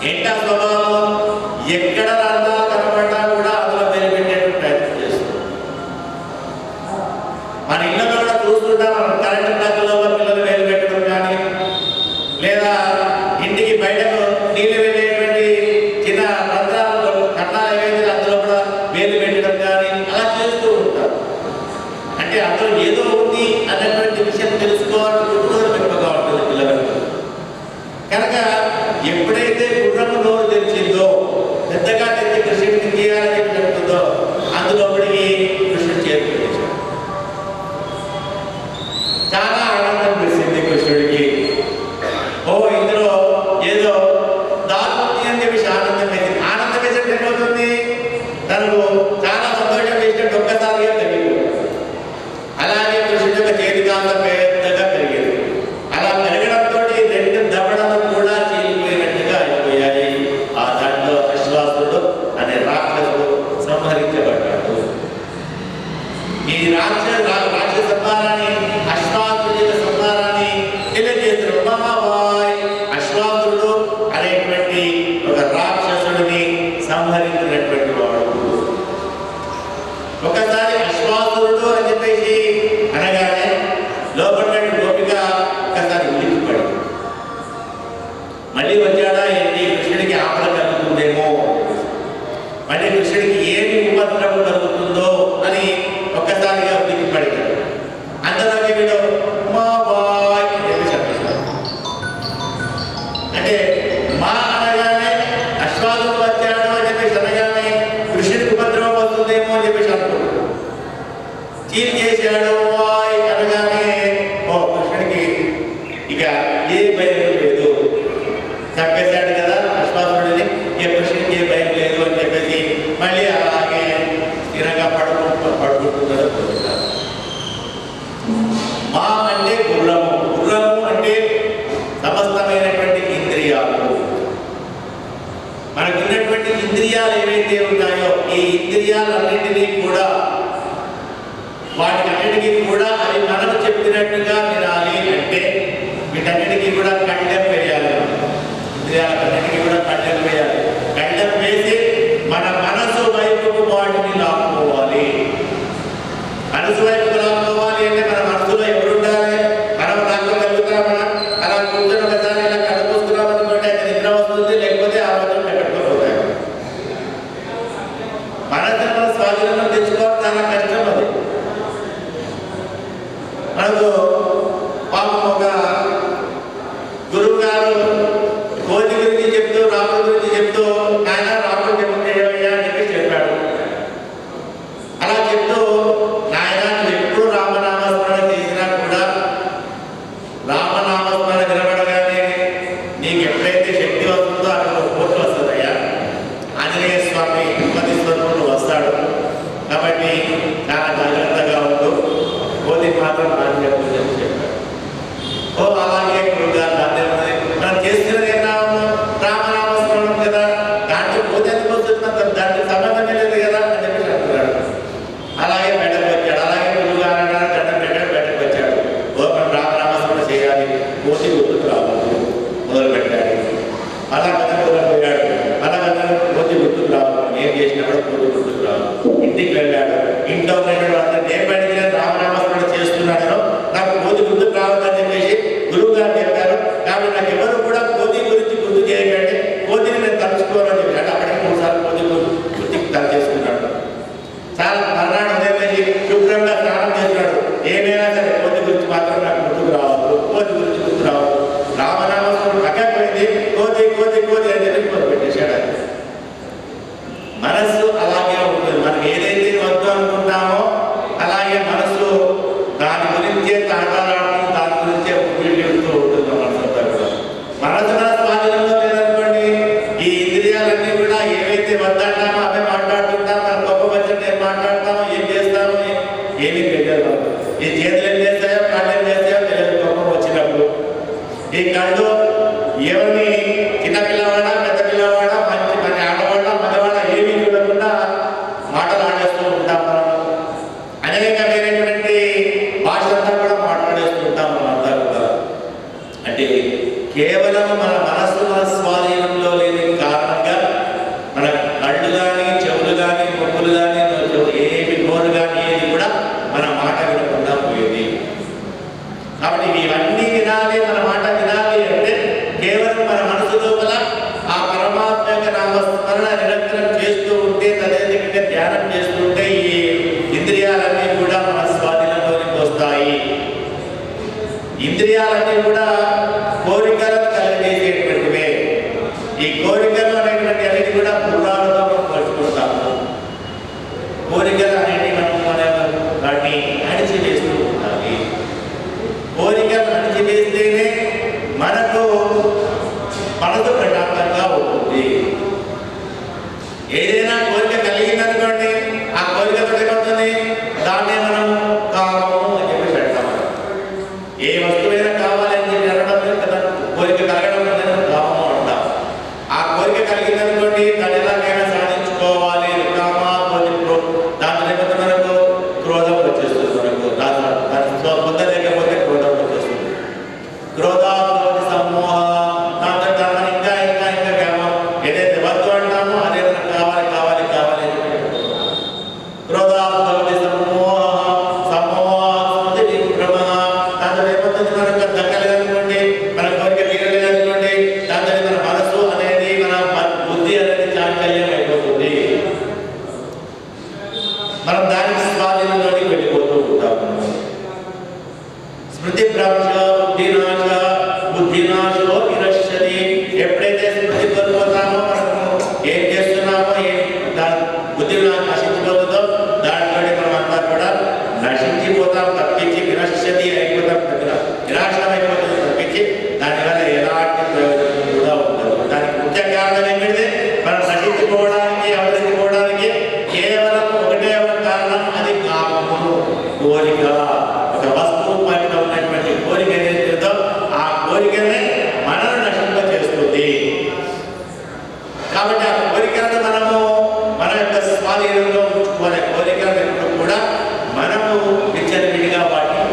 ఏంటా స్వభావం? ఎక్కడ రంధ్రాలు కనబడ్డా కూడా అందులో వెలిపెట్టేటువంటి ప్రయత్నం చేస్తుంది. మన ఇళ్ళలో కూడా చూస్తుంటాం మనం. కరెంటు ప్లగ్లో పిల్లలు వేలు పెట్టడం కానీ, లేదా ఇంటికి బయటకు నీళ్లు వెళ్ళేటువంటి చిన్న రంధ్రాలు కన్నాలు ఏవైతే అందులో కూడా వేలు పెట్టడం కానీ అలా చేస్తూ ఉంటారు. అంటే అందులో ఏదో ఉంది అన్నటువంటి విషయం తెలుసుకోవాలని కుటుంబం ఎక్కువగా ఉంటుంది పిల్లలకు. కనుక ఎప్పుడైతే గుర్రము నోరు తెరిచిందో, పెద్దగా తెచ్చి కృష్ణుడికి తీయాలని చెప్తుందో, అందులోపడికి కృష్ణుడు చేతులు పెట్టేశాడు. చాలా ఆనందం వేసింది కృష్ణుడికి. ఓ ఇందులో ఏదో దారుంది అని చెప్పేసి ఆనందం వేసింది. ఆనందం వేసినట్టు ఏమవుతుంది, తనకు చాలా సంతోషం వేసినట్టు ఒక్కసారిగా తగ్గిపోయింది. అలాగే కృష్ణుడి యొక్క చేతి కాంత పెద్దగా పెరిగింది. అలా పెరగడంతో రెండు దవడలు కూడా చీలిపోయినట్టుగా అయిపోయాయి. ఆ దాంట్లో అశ్వాసుడు అనే రాక్షసుడు సంహరించబడ్డాడు. ఈ రాక్షస సంహారాన్ని, అశ్వాసుడి యొక్క సంహారాన్ని తెలియజేస్తారు. మహాబాయ్ అశ్వాసుడు అనేటువంటి ఒక రాక్షసుడిని సంహరించినటువంటి వాడు. ఒకసారి అశ్వాసురుడు అని చెప్పేసి అనగానే లోపల గోపిక ఒకసారి ఉలిక్కిపడి మళ్ళీ వచ్చాడా ఏంటి, కృష్ణుడికి ఆపద కలుగుతుందేమో, మళ్ళీ కృష్ణుడికి ఏమి ఉపద్రవం కలుగుతుందో అని ఒక్కసారిగా ఉలిక్కిపడినాడు. అందరికీ వీడు మా బాయ్ అని చెప్పి చెప్పేశాడు. అంటే మా అనగానే అశ్వాసుడు వచ్చాడు అని చెప్పేసి అనగానే కృష్ణుడికి ఉపద్రవం వస్తుందేమో అని చెప్పేసి అనుకుంటాడు. చీల్ చేశాడు అనగానే ఓ కృష్ణుడికి ఇక ఏ భయం లేదు, చంపేశాడు కదా అశ్వాసుడిని, ఏ కృష్ణుడికి ఏ భయం లేదు అని చెప్పేసి మళ్ళీ అలాగే స్థిరంగా పడుకుంటున్నాడు. మా అంటే గుర్రము, గుర్రము అంటే సమస్తమైనటువంటి ఇంద్రియాలు. మనకున్నటువంటి ఇంద్రియాలు ఏవైతే ఉన్నాయో ఈ ఇంద్రియాలన్నింటినీ కూడా, వాటికన్నిటికీ కూడా అవి మనకు చెప్పినట్టుగా వినాలి. అంటే వీటన్నిటికీ కూడా కండెం వేయాలి. ఇంద్రియాలన్నిటికీ కూడా కండెం వేయాలి. కండెం వేసి మన మనసు వైపుకు వాటిని లాక్కోవాలి. మనసు వైపుకు లాక్కోవాలి అంటే మన మనసులో ఎప్పుడు ఉండాలి, మనం లాక్కోగలుగుతామా? అలా కూర్చొని ఒకసారి ఇలా కడుపుస్తున్నాం అనుకోండి, అది నిద్ర వస్తుంది, లేకపోతే ఆ రోజు కట్టుకోపోతాయి. మనసుని మన స్వాధీనంలో తెచ్చుకోవడం చాలా కష్టం. అది మనకు పాపం ఒక గురువు గారు కోతి గురించి చెప్తూ, రాముడి గురించి చెప్తూ, నాయన రాముడు చెప్తేయ్యా అని చెప్పి చెప్పాడు. అలా చెప్తూ, నాయన నువ్వు ఎప్పుడు రామనామస్మరణ చేసినా కూడా రామనామస్మరణ నిలబడగానే నీకు ఎప్పుడైతే శక్తి వస్తుందో అక్కడ కోట్లు వస్తుందయ్యా. ఆంజనేయ స్వామి ఉపతి స్వరూపుడు వస్తాడు, కాబట్టి చాలా జాగ్రత్తగా ఉంటూ కోతికి మాత్రం నాని చెప్పని చెప్పాడు. ఓ అలాగే గురుగారు మనం చేస్తున్నది రామనామస్మరణం కదా, దాంట్లో కోతి ఎందుకు వస్తున్నది, దానికి సంబంధమే లేదు కదా అని చెప్పి చెప్తున్నాడు. అలాగే బయటకు వచ్చాడు. అలాగే గురుగారు అన్నాడు, దండం పెట్టాడు, బయటకు వచ్చాడు. ఓ మనం రామనామస్మరణ చేయాలి, కోతి గుర్తుకు రావాలి మొదలు పెట్టాడు. అలా కథ పోయాడు. అలా కథ కోతి గుర్తుకు రావాలి, ఏం చేసినా కూడా కోతి గుర్తుకు రావాలి. ఇంటికి వెళ్ళాడు. ఇంట్లో ఉన్నటువంటి ఏ బయట రామనామస్మరణ చేస్తున్నాడో నాకు కోతి గుర్తుకు రావద్దని చెప్పేసి గురువు గారు చెప్పారు. కాబట్టి నాకు ఎవరు కూడా కోతి గురించి గుర్తు చేయకండి, కోతిని నేను తలుచుకోవాలని చెప్పాడు. అప్పటికి 3 సార్లు కోతి గుర్తుకి తల చేసుకున్నాడు. చాలా మర్నాడు ఉదయం శుభ్రంగా స్నానం చేస్తున్నాడు. ఏమైనా సరే కోతి గురించి మాత్రం నాకు గుర్తుకు రావద్దు, కోతి గురించి గుర్తు రావద్దు. రామనామస్మరణ పక్కకపోయింది, కోతి కోతి కోతి అని చెప్పి మొదలు పెట్టేశాడు. మనస్సు అలాగే ఉంటుంది. మనం ఏదైతే వద్దు అనుకుంటామో అలాగే మనసు దాని గురించే తాటాడుతూ, దాని గురించే ఉపయోగిస్తూ ఉంటుంది. మనసంతా కూడా మనసు మన స్వాధీనంలో లేదనుకోండి, ఈ ఇంద్రియాలన్నీ కూడా ఏవైతే వద్దంటామో అవే మాట్లాడుతుంటాం. మన గొప్ప వచ్చిన ఏం మాట్లాడతామో, ఏం చేస్తామో ఏమీ తెలియదు. ఈ చేతులు ఏం చేస్తాయో, కళ్ళు ఏం చేస్తాయో తెలియదు. గొప్ప వచ్చినప్పుడు ఈ కళ్ళు ఎవరిని, చిన్నపిల్లవాడా పెద్ద పిల్లవాడా, మంచి మన ఆడవాడా మగవాడా ఏమీ చూడకుండా మాటలాడేస్తూ ఉంటాం. మనం అనేకమైనటువంటి భాషలంతా కూడా మాట్లాడేస్తూ ఉంటాం. మనంతా కూడా అంటే కేవలం మన మనస్సు మన స్వాధీనంలో లేని కారణంగా మన కళ్ళు కానీ, చెవులు కానీ, ముక్కులు కానీ, ఏమి నోరు కానీ ఏది కూడా మన మాట వినకుండా పోయేది. ఇంద్రియాలన్నీ కూడా కోరికలను కలిగజేసేటువంటివే. ఈ కోరికలు అనేటువంటి అనేది కూడా పురాణంలో మనం పలుచుకుంటాము. కోరికలు అనేవి వాటిని అణిచివేస్తూ ఉండాలి. కోరికలు అణిచివేస్తేనే మనకు మనసు ప్రశాంతంగా ఉంటుంది. ఏదైనా కోరిక కలిగిందనుకోండి, ఆ కోరికతో ఏమవుతుంది, దాన్నే మనం కామము అని చెప్పేసి అంటాం. ఏ వస్తువైనా కావాలని చెప్పి అనడం కదా, కోరిక కలగడం అనేది కామము అంటాం. ఆ కోరిక కలిగిందనుకోండి, దాన్ని ఎలాగైనా సాధించుకోవాలి, కామ దాంట్లో ఏమవుతుంది, మనకు క్రోధం వచ్చేస్తుంది. మనకు బుద్ధ లేకపోతే క్రోధం వచ్చేస్తుంది. క్రోధాన్ని సమూహ ఇంకా ఇంకా ఇంకా కామం ఏదైతే వద్దు అంటామో అదే మనకు కావాలి కావాలి కావాలి క్రోధాన్ని సమూహ సమూహ విక్రమ. దాంట్లో ఏమవుతుంది, మనకు దక్కలేదనుకోండి, మన కోరిక తీరలేదనుకోండి, దాంట్లో మన మనసు అనేది మన బుద్ధి అనేది చాంచల్యం అయిపోతుంది. మనం దానికి స్వాధీనంలోకి వెళ్ళిపోతూ ఉంటాము. స్మృతి భ్రంశ బుద్ధినాశ బుద్ధినాశో వినశ్యతి. ఎప్పుడైతే స్మృతి కోల్పోతామో, మనము ఏం చేస్తున్నామో బుద్ధి నశించిపోతుందో దాంట్లో మనం అంతా కూడా నశించిపోతాం తప్పించి వినశ్యతి అయిపోతాం, వినాశనం అయిపోతుంది తప్పించి దానివల్ల ఎలాంటి ప్రయోజనం కూడా ఉండదు. దానికి ముఖ్య కారణం ఏమిటి, మనం నశించుకోవడానికి అవతరించుకోవడానికి కేవలం ఒకటే ఒక కారణం, అది కామము, కోరిక. ఒక వస్తువు పైన ఉన్నటువంటి కోరిక ఏదైతే ఆ కోరికనే మనల్ని నశింపచేస్తుంది. కాబట్టి ఆ కోరికలను మనము మన యొక్క స్వాధీనంలో ఉంచుకోవాలి. కోరికలను ఎప్పుడు కూడా మనము విచ్చలవిడిగా వాటిని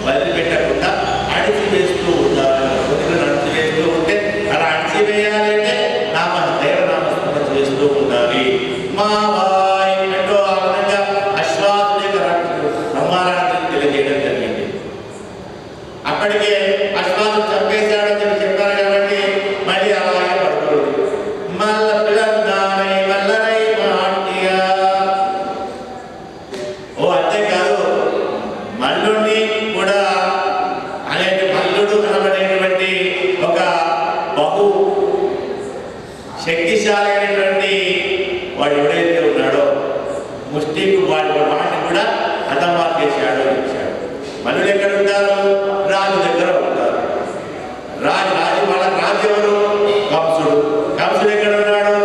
వదిలిపెట్టకుండా అణిచివేస్తూ ఉండాలి. కోరికలను అణిచివేస్తూ ఉంటే, అలా అణిచివేయాలంటే దైవనామస్మరణ చేస్తూ ఉండాలి. మా వాయ్ అంటూ ఆ విధంగా అశ్వాసుని సంహారాన్ని తెలియజేయడం జరిగింది. అప్పటికే అశ్వాసు చంపేశాడని చెప్పి చెప్పారు కాబట్టి మళ్ళీ అలాగే పడుతుంది. మల్ల పిల్లనై మల్లనై మాట్యా. ఓ అంతేకాదు, మల్లుడిని కూడా అనేటి మల్లుడు కనబడేటువంటి ఒక బహు శక్తిశాలి అయినటువంటి వాడు ఎవడైతే ఉన్నాడో ముష్టికు వాడిని కూడా హతమార్చేశాడు ఇచ్చాడు. మల్లుడు ఎక్కడ ఉంటారు, రాజు దగ్గర ఉంటారు. రాజు ఎవరు, కంసుడు. కంసుడు ఎక్కడ ఉన్నాడు,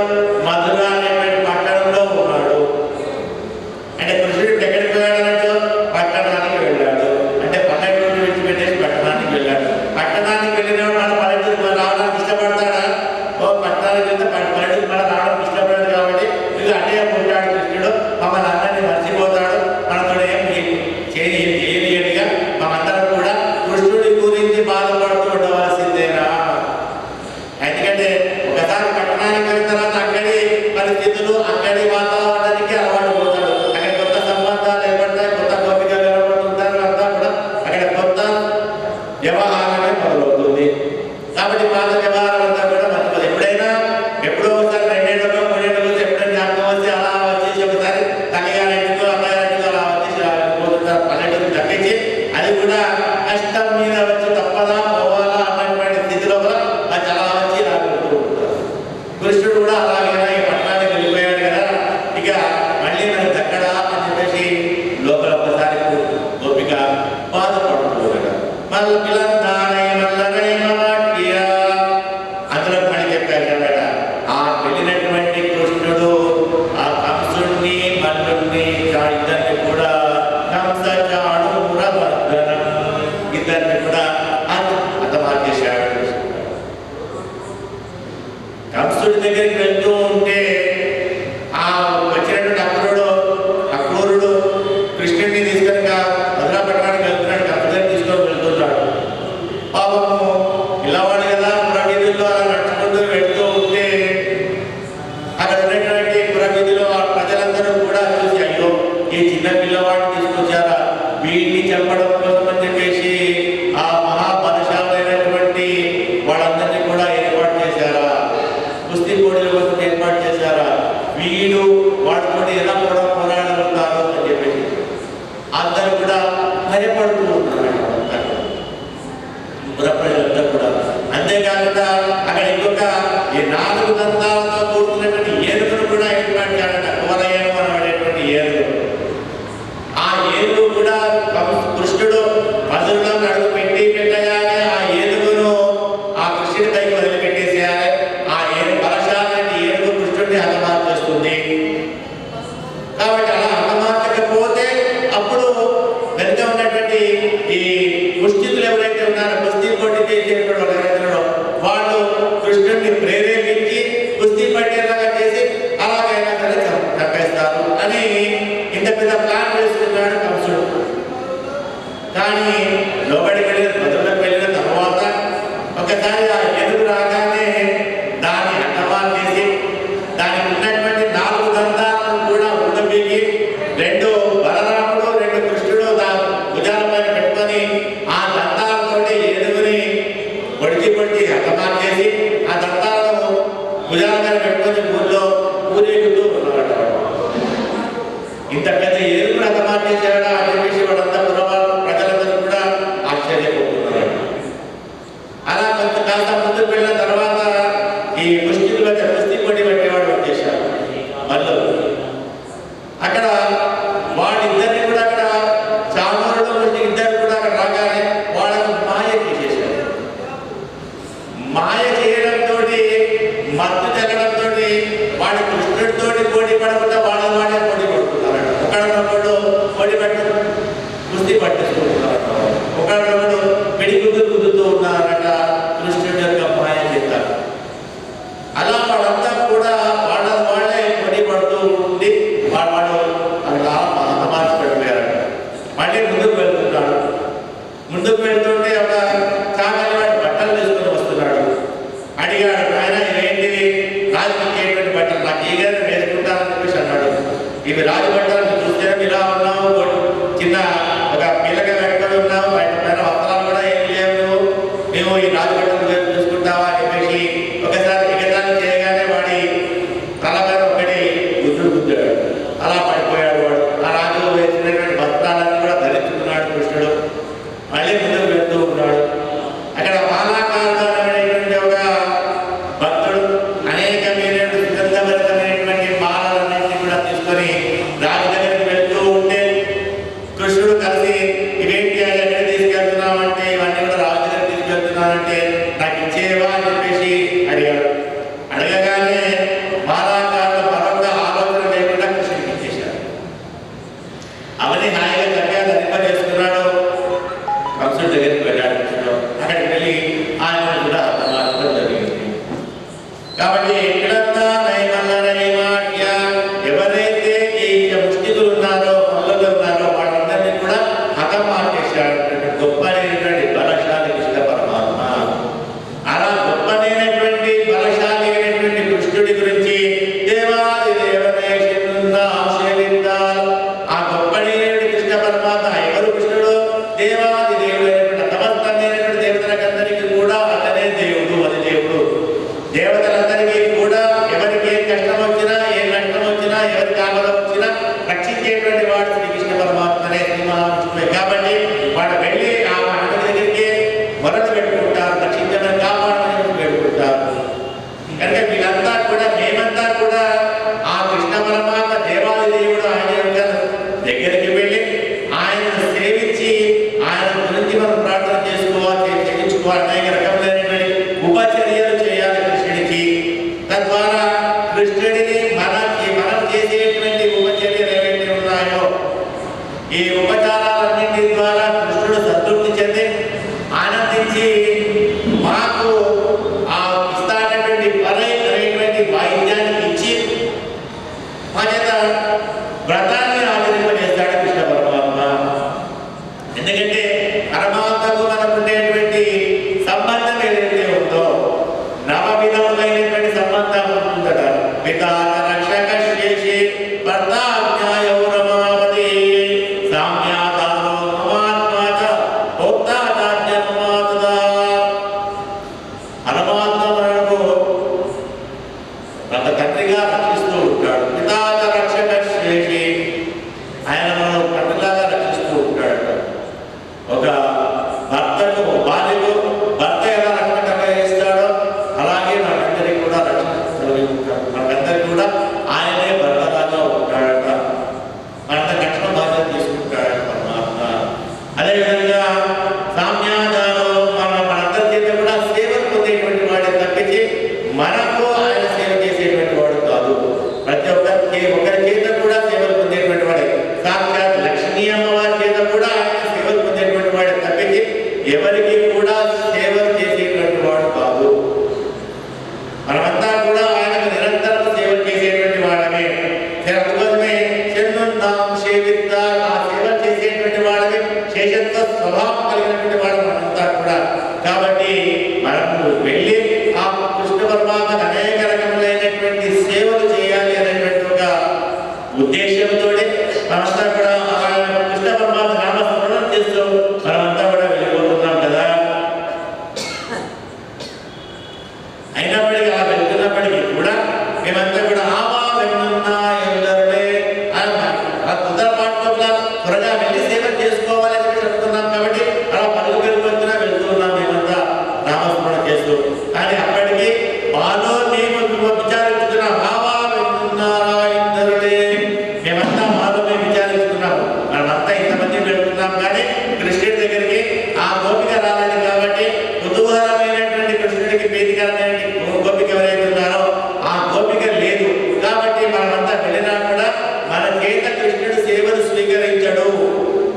మధుర అనేటువంటి పట్టణంలో ఉన్నాడు. అంటే కృష్ణుడు ఎక్కడికి వెళ్ళాడంటూ పట్టణానికి వెళ్ళాడు. అంటే పల్లెటూరు విడిచిపెట్టేసి పట్టణానికి వెళ్ళాడు. పట్టణానికి వెళ్ళిన మన పల్లెటూరు రావడానికి ఇష్టపడతాడా, ఓ పట్టణానికి వెళ్తే పల్లెటూరు మన రావడానికి ఇష్టపడదు. కాబట్టి వీళ్ళు అటే ఉంటాడు కృష్ణుడు, మమ్మల్ని అందరినీ మర్చిపోతాడు, మనతో ఏం చేయనియడిగా మనందరం కూడా కృష్ణుడి గురించి బాధపడుతూ ఉండవలసిందేనా. ఎందుకంటే ఒకసారి పట్టణానికి వెళ్ళిన తర్వాత అక్కడి పరిస్థితులు, అక్కడి వాతావరణానికి అలవాటు పోతాడు. అక్కడ కొత్త సంబంధాలు ఏర్పడతాయి, కొత్త కోరికలు ఏర్పడుతుంటారు. అంతా కూడా అక్కడ కొత్త వ్యవహారమే మొదలవుతుంది. కాబట్టి పాత వ్యవహారం అంతా కూడా మర్చిపోతుంది. ఎప్పుడో ఒకసారి 2 ఏళ్ళలో 3 ఏళ్ళలో ఎప్పుడైనా జ్ఞాపకం వస్తే అలా వచ్చేసి ఒకసారి తల్లిగారింటికో అమ్మగారింటికో అలా వచ్చేసి పోతుంటారు. పల్లెటూరు తప్పించి అది కూడా కష్టం మీద వచ్చి తప్పదా పోవాలా అన్నటువంటి స్థితిలో అది అలా వచ్చి రాకుంటూ ఉంటారు. కృష్ణుడు కూడా అలాగైనా ఈ పట్టణానికి వెళ్ళిపోయాడు కదా, ఇక మళ్ళీ మనకు దక్కడా అని చెప్పేసి లోపల ఒకసారి గోపిక బాధపడుతుంది కదా. మళ్ళీ పిల్లనై మల్లనై మాట్యా అందులో మళ్ళీ చెప్పారు కదా, ఆ వెళ్ళినటువంటి కృష్ణుడు ఆ కంసుడిని మల్లుడిని ఇద్దరిని కూడా ఇద్దరిని కూడా హతమార్చేశాడు. కంసుడి దగ్గరికి వెళ్తూ ఉంటే ఆ వచ్చినటువంటి అక్రూరుడు కృష్ణుడిని తీసుకొని మధురా పట్టణానికి వెళ్తున్నాడు. కంసుడిని తీసుకొని వెళ్తున్నాడు. పాపము పిల్లవాడు కదా, పురవీధుల్లో అలా నడుచుకుంటూ వెళ్తూ ఉంటే అక్కడ ఉన్నటువంటి పురవీధిలో ప్రజలందరూ కూడా చూసి, అయ్యో ఈ చిన్న పిల్లవాడిని తీసుకొచ్చారా, వీడిని చెప్పడం కోసం అని చెప్పేసి ఆ మహాబలశాలైనటువంటి వాళ్ళందరినీ కూడా ఏర్పాటు చేశారా, కుస్తీ పోటీల కోసం ఏర్పాటు 4 దంతాలతో కూడుకున్నటువంటి ఏనుగును కూడా ఏర్పాటు చేయాలట. కువలయము అనబడేటువంటి ఏనుగు. ఆ ఏనుగు కూడా కృష్ణుడు మధురలో అడుగు పెట్టి పెట్టగానే ఆ ఏనుగును ఆ కృష్ణుడి పైకి వదిలిపెట్టేసేయాలి. ఆ ఏనుగు బలశాలని ఏనుగు కృష్ణుడిని హతమార్చేస్తుంది. కాబట్టి అలా హతమార్చకపోతే అప్పుడు వెనుక ఉన్నటువంటి ఈ ముష్టికులు ఎవరైతే ఉన్నారో కుస్తీ పోటీ చేసేటువంటి వాళ్ళు కృష్ణుడిని ప్రేరేపించి కుస్తీ పట్టేలాగా చేసి అలాగైనా సరే చంపేస్తారు అని ఇంత పెద్ద ప్లాన్ వేసుకున్నాడు కంసుడు. కానీ లోబడికి వెళ్ళిన మధురకు వెళ్ళిన తర్వాత ఒకసారి ఆ ఏనుగు రాగానే దాన్ని హతమార్ చేసి దానికి ఉన్నటువంటి 4 దంతాలను కూడా ఉండబీగి 2 బలరాముడు 2 కృష్ణుడు భుజాల పైన పెట్టుకొని ఆ దంతాలతోటి ఏనుగుని పొడిచి హతమార్ చేసి ఆ దంతాలను భుజాల పైన పెట్టుకొని ఊళ్ళో ఊరేగుతూ ఉన్నాడు. ఇంత పెద్ద ఏనుగును హతమార్ చేశాడా అని చెప్పేసి వాడంతా ప్రజలందరూ కూడా ఆశ్చర్యపోతున్నారు. అలా కొంతకాస్త ముందుకు వెళ్ళిన తర్వాత ఈ ముష్టికుల మధ్య కుస్తీ పోటీ పెట్టేవాడు వచ్చేసారు వాళ్ళు. అక్కడ వాళ్ళిద్దరిని కూడా అక్కడ చామరుడు ఇద్దరు కూడా అక్కడ రాగానే వాళ్ళకు మాయ చేసేసారు. మాయ చేయడంతో మత్తు జరగడంతో వాడి కృష్ణుడితో పోటీ పడకుండా వాళ్ళే పోటీ పడుతున్నారు. ఒకడు పోటీ పట్టు కుస్తీ పట్టించుకుంటున్నారు. ఒకడు పిడిగుద్దుతూ ఉన్నారట కృష్ణుడి యొక్క మాయ చేస్తారు. అలా వాళ్ళంతా కూడా వాళ్ళే పోటీ పడుతూ ఉండి వాడు అలా హతమార్చి పెట్టారట. మళ్ళీ ముందుకు వెళ్తున్నాడు. ముందుకు వెళ్తుంటే ఒక చాకలి వాడి బట్టలు తీసుకుని వస్తున్నాడు. అడిగాడు, ఆయన ఇవేంటివి? రాజుకి బట్టలు నాకు ఈ గారిని వేసుకుంటానని చెప్పేసి అన్నాడు. ఇవి రాజు బట్టలు చూస్తే ఇలా ఉన్నావు, చిన్న ఒక పిల్లగా కట్టుకొని ఉన్నావు, బయట పైన వస్త్రాలు కూడా ఏం లేవు, మేము ఈ రాజు బట్టలు చూసుకుంటావా అని చెప్పేసి ఒకసారి ఎగతాళి చేయగానే వాడి తల మీద ఒకటి గుద్దుడు. అలా పడిపోయాడు వాడు. ఆ రాజు వేసినటువంటి వస్త్రాలను కూడా ధరించుకున్నాడు కృష్ణుడు. మళ్ళీ ముందుకు వెళ్తూ ఉన్నాడు. అక్కడ బాలాకారుడు అనేటువంటి ఒక భక్తుడు అనేకమైనటువంటి సుగంధభరితమైనటువంటి మాలలన్నింటినీ కూడా తీసుకొని రాజు దగ్గరికి వెళ్తూ ఉంటే కృష్ణుడు కలిసి ఇవేంటి ఎక్కడ తీసుకెళ్తున్నామంటే ఇవన్నీ కూడా రాజు దగ్గర తీసుకెళ్తున్నానంటే నాకు ఇచ్చేవా అని చెప్పేసి అడిగాడు. అడగగానే బాలాకారుడు మరొక ఆలోచన లేకుండా కృష్ణుడికి ఇచ్చేశాడు. అవన్నీ హాయిగా చక్కగా ధరింపజేసుకున్నాడు. కంసుడి దగ్గరికి వెళ్ళాడు కృష్ణుడు. అక్కడికి వెళ్ళి ఆయన కూడా హతమార్చడం జరిగింది. కాబట్టి ఎక్కడంతా నైమల్లాట్య ఎవరైతే ఈ ముష్టికులు ఉన్నారో మల్లలు ఉన్నారో వాళ్ళందరినీ కూడా హతమార్చేశాడు. గొప్పనైనటువంటి బలశాలి కృష్ణ పరమాత్మ. అలా గొప్పనైనటువంటి బలశాలి అయినటువంటి కృష్ణుడి గురించి దేవాది దేవనేషిందాల్ ఆ గొప్పనైనటువంటి కృష్ణ పరమాత్మ ఎవరు? కృష్ణుడు దేవాది దేవుడైనటువంటి సమస్తమైనటువంటి దేవతలకందరికీ కూడా అతనే దేవుడు, అది దేవుడు. దేవతలందరికీ కూడా ఎవరికి ఏ కష్టం వచ్చినా ఏ నష్టం వచ్చినా ఎవరికి ఆపద వచ్చినా రక్షించేటువంటి వాడు శ్రీకృష్ణ పరమాత్మనే, శ్రీ మహావిష్ణువే. కాబట్టి వాడు వెళ్ళి ఆ మహమ్మడి దగ్గరికి మొదట పెట్టుకుంటారు, రక్షించమని కాపాడమని పెట్టుకుంటారు. కనుక వీళ్ళంతా కూడా మేమంతా కూడా ఆ కృష్ణ పరమాత్మ దేవాది దేవుడు ఆయన యొక్క దగ్గరికి వెళ్ళి ఆయనను సేవించి ఆయన గురించి మనం ప్రార్థన చేసుకోవాలి, చేయించుకోవాలి. అనేక రకములైనటువంటి ఉపచర్యలు చేయాలి కృష్ణుడికి. తద్వారా కృష్ణుడిని మనం చేసేటువంటి ఉపచర్యలు ఏవైతే ఉన్నాయో ఈ ఉపచారాలన్నింటి ద్వారా కృష్ణుడు సంతృప్తి చెంది ఆనందించి మాకు ఆ ఇస్తానటువంటి పరై అనేటువంటి వాయిద్యాన్ని ఇచ్చి మా చేత వ్రతాన్ని ఆచరింపజేస్తాడు కృష్ణ పరమాత్మ. ఎందుకంటే పరమాత్మకు మనకు ఉండేటువంటి సంబంధం ఏదైతే ఉందో నవవిధములైనటువంటి సంబంధం ఉంటుందట. పితా రక్షక శేషి భర్తాజ్ఞాయౌ రమావతి సామ్యాదారో మమాత్మాచ భోక్తాచార్యమాతదా. పరమాత్మ మనకు ఒక తండ్రిగా రక్షిస్తూ ఉంటాడు. పితాచ రక్షక శేషి ఆయన మనం తండ్రిలాగా రక్షిస్తూ ఉంటాడు. ఒక భర్తకు భార్యకు భర్త ఎలా రక్షణ ఇస్తాడో అలాగే మనందరికీ కూడా రక్షణ ఎప్పటికీ కూడా సేవలు చేసేటువంటి వాడు కాదు. మనమంతా కూడా ఆయనకు నిరంతరం సేవలు చేసేటువంటి వాళ్ళమే. అందుకోసమే చెన్నున్నాం సేవిత, ఆ సేవలు చేసేటువంటి వాళ్ళమే, శేషత్వ స్వభావం కలిగినటువంటి వాడు మనంతా కూడా. కాబట్టి మనము వెళ్ళి ఆ కృష్ణ పరమాత్మకు అనేక రకములైనటువంటి సేవలు చేయాలి అనేటువంటి ఒక ఉద్దేశంతో మనమంతా కూడా కృష్ణ పరమాత్మ నామస్మరణం చేస్తూ మనమంతా కూడా వెళ్ళిపోతున్నాం కదా. అయినప్పటికీ ఆ వెళ్తున్నప్పటికీ కూడా మేమంతా కూడా ఆవా వెళ్తున్నా ఎందరులే తొందరపాటులో త్వరగా వెళ్ళి సేవ చేసుకోవాలని చెప్తున్నాం. కాబట్టి అలా పరుగు పెరుగుతున్నా వెళ్తున్నాం మేమంతా నామస్మరణ చేస్తూ. కానీ అప్పటికి మాలో మేము విచారించుతున్నాం, ఆవా వెళ్తున్నారా ఎందరులే, మేమంతా మాలో మేము విచారించుకున్నాం. మనమంతా ఇంతమంది వెళ్తున్నాం కానీ కృష్ణుడి దగ్గరికి ఆ గోపిక రాలేదు. కాబట్టి కుతూహలమైనటువంటి కృష్ణుడికి ప్రీతికరమైనటువంటి గోపిక ఎవరైతే ఉన్నారో ఆ గోపిక లేదు. కాబట్టి మనమంతా వెళ్ళినా కూడా మన చేత కృష్ణుడు సేవలు స్వీకరించడు,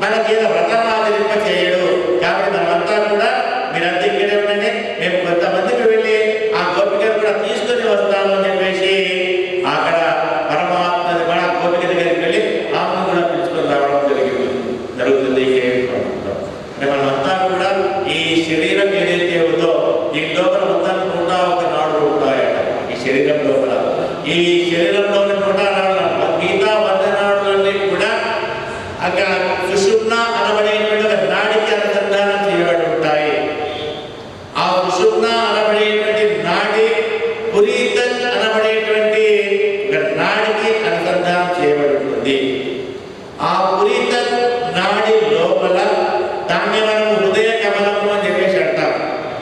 మన చేత వ్రతమాచరింప చేయడు. కాబట్టి మనమంతా కూడా మీరంతా ఇక్కడే ఉండండి, మేము కొంతమందికి వెళ్ళి ఆ గోపికను కూడా తీసుకొని వస్తాము అని చెప్పేసి అక్కడ పరమాత్మ మన గోపిక దగ్గరికి వెళ్ళి ఆమెను కూడా పిలుచుకొని రావడం జరుగుతుంది. మనమంతా కూడా ఈ శరీరం ఏదైతే ఉందో ఈ లోపల మొత్తం 101 ఉంటాయట. ఈ శరీరం లోపల, ఈ శరీరంలోని 104 మిగతా 100 నాడులన్నీ కూడా అక్కడ సుషుమ్న అనబడేటువంటి ఒక నాడికి అనుసంధానం చేయబడి ఉంటాయి. ఆ సుషుమ్న అనబడేటువంటి నాడి పురీతన్ అనబడేటువంటి ఒక నాడికి అనుసంధానం చేయబడి ఉంటుంది. ఆ పురీతన్ నాడి లోపల దాన్ని మనం హృదయ కమలము అని చెప్పేసి అంటాం.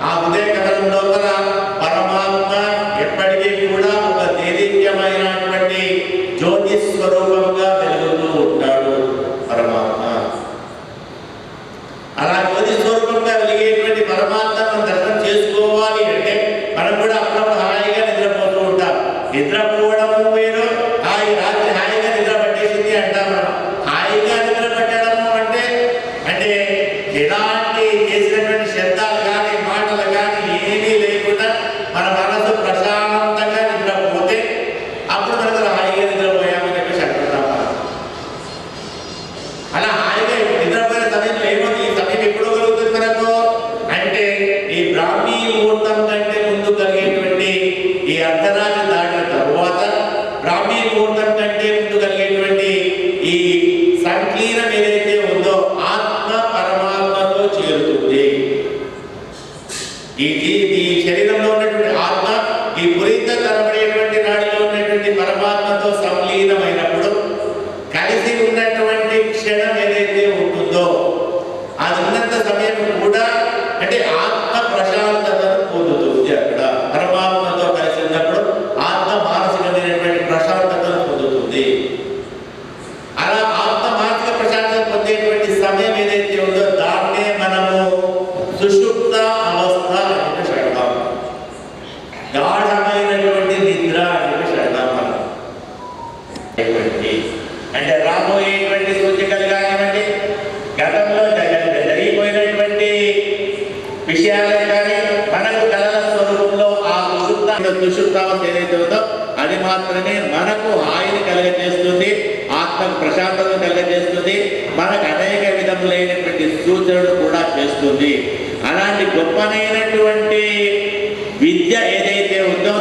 ఆ హృదయ కమలం లోపల పరమాత్మ ఎప్పటికీ కూడా ఒక దేదీప్యమైనటువంటి జ్యోతి స్వరూపంగా వెలుగుతూ ఉంటాడు పరమాత్మ. అలా జ్యోతి స్వరూపంగా వెలిగేటువంటి పరమాత్మను దర్శనం చేసుకోవాలి అంటే మనం కూడా అప్పుడప్పుడు హాయిగా నిద్రపోతూ ఉంటాం. నిద్రపోవడము వేరు, రాత్రి హాయిగా నిద్ర పట్టేసింది అంటాం. మనం హాయిగా నిద్ర పట్టడము అంటే ఎలాంటి చేసినటువంటి శబ్దాలు కానీ మాటలు కానీ ఏమీ లేకుండా మన మనసు ప్రశాంతంగా నిద్రపోతే అప్పుడు మనకు హాయిగా నిద్రపోయామని చెప్పేసి అంటున్నాం. అలా హాయిగా నిద్రపోయిన సమయంలో ఏమవుతుంది? ఈ సమయం ఎప్పుడు కలుగుతుంది మనకు అంటే ఈ బ్రాహ్మీ ముహూర్తం కంటే ముందు కలిగేటువంటి ఈ అర్ధరాత్రి దాటిన తరువాత, బ్రాహ్మీ ముహూర్తం కంటే ముందు కలిగేటువంటి ఈ సంకీర్ణం ఏదైతే ఉందో ఆత్మ పరమాత్మతో చేరుతుంది. ఈ శరీరంలో ఉన్నటువంటి ఆత్మ ఈ పురీత కనబడేటువంటి నాడిలో ఉన్నటువంటి పరమాత్మతో సంలీనమైనప్పుడు కలిసి ఉన్నటువంటి క్షణం ఏదైతే ఉంటుందో అది ఉన్నంత సమయం కూడా అంటే ఆత్మ ప్రశాంతతను పొందుతుంది. అక్కడ పరమాత్మతో కలిసి ఉన్నప్పుడు ఆత్మ మానసికమైనటువంటి ప్రశాంతతను పొందుతుంది. అలా ఆత్మ మానసిక ప్రశాంతత పొందేటువంటి సమయం ఏదైతే ఉందో దాన్నే మనము సుషుప్త అవస్థ అని చెప్పేసి అంటాం. గాఢమైనటువంటి నిద్ర అని చెప్పేసి అంటాం మనం. అంటే రాబోయేటువంటి సూచికలు కానివ్వండి, గతంలో జరిగిపోయినటువంటి విషయాలే కానీ మనకు కళల స్వరూపంలో ఆ సుషుప్తావస్థ ఏదైతే ఉందో అది మాత్రమే మనకు హాయిని కలగజేస్తుంది, ఆత్మకు ప్రశాంతతను కలగజేస్తుంది, మనకు అనేక విధములైనటువంటి సూచనలు కూడా చేస్తుంది. అలాంటి గొప్పనైనటువంటి విద్య ఏదైతే ఉందో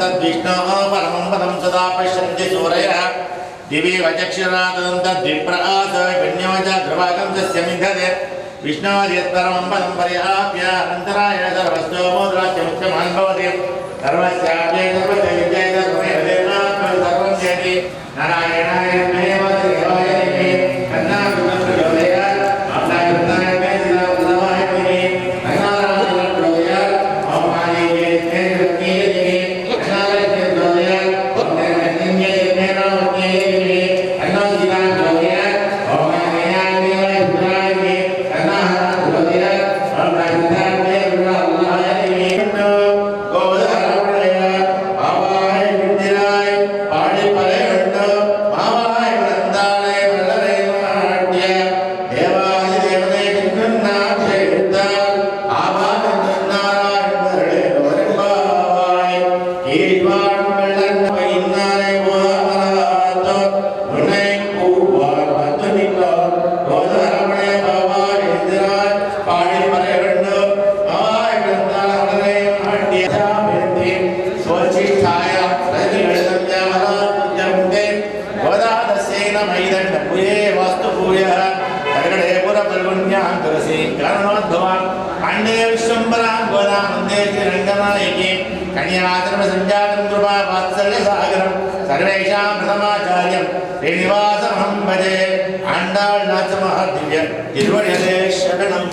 तद्विष्णोः परमं पदं सदा पश्यन्ति सूरयः दिवि वचक्षुरादं तद्विप्रास विण्यो च ध्रुवागं तस्य मिन्धते विष्णोर्यत्परमं पदं पर्याप्य अनन्तराय सर्वस्तो मोदराज्यमुच्यमान् भवति सर्वस्याप्ये सर्वस्य विद्ये सर्वमेव देवात्मा सर्वं जयति नारायणाय नमः देवाय नमः कन्नाकुलं प्रचोदयात् आप्तायुक्ताय वेदाय नमः अनारायण प्रचोदयात् ओमाये तेजस्वी अनारायण प्रचोदयात् ओम नमः नारायणाय अन्नोदिता प्रचोदयात् ओमाये देवाय पुराणे अनारायण प्रचोदयात् ओम नमः सर्वेषां प्रथमाचार्यं श्रीनिवासमहं भजे आण्डाळ् नाथ महादिव्य तिरुवडियले शरणम्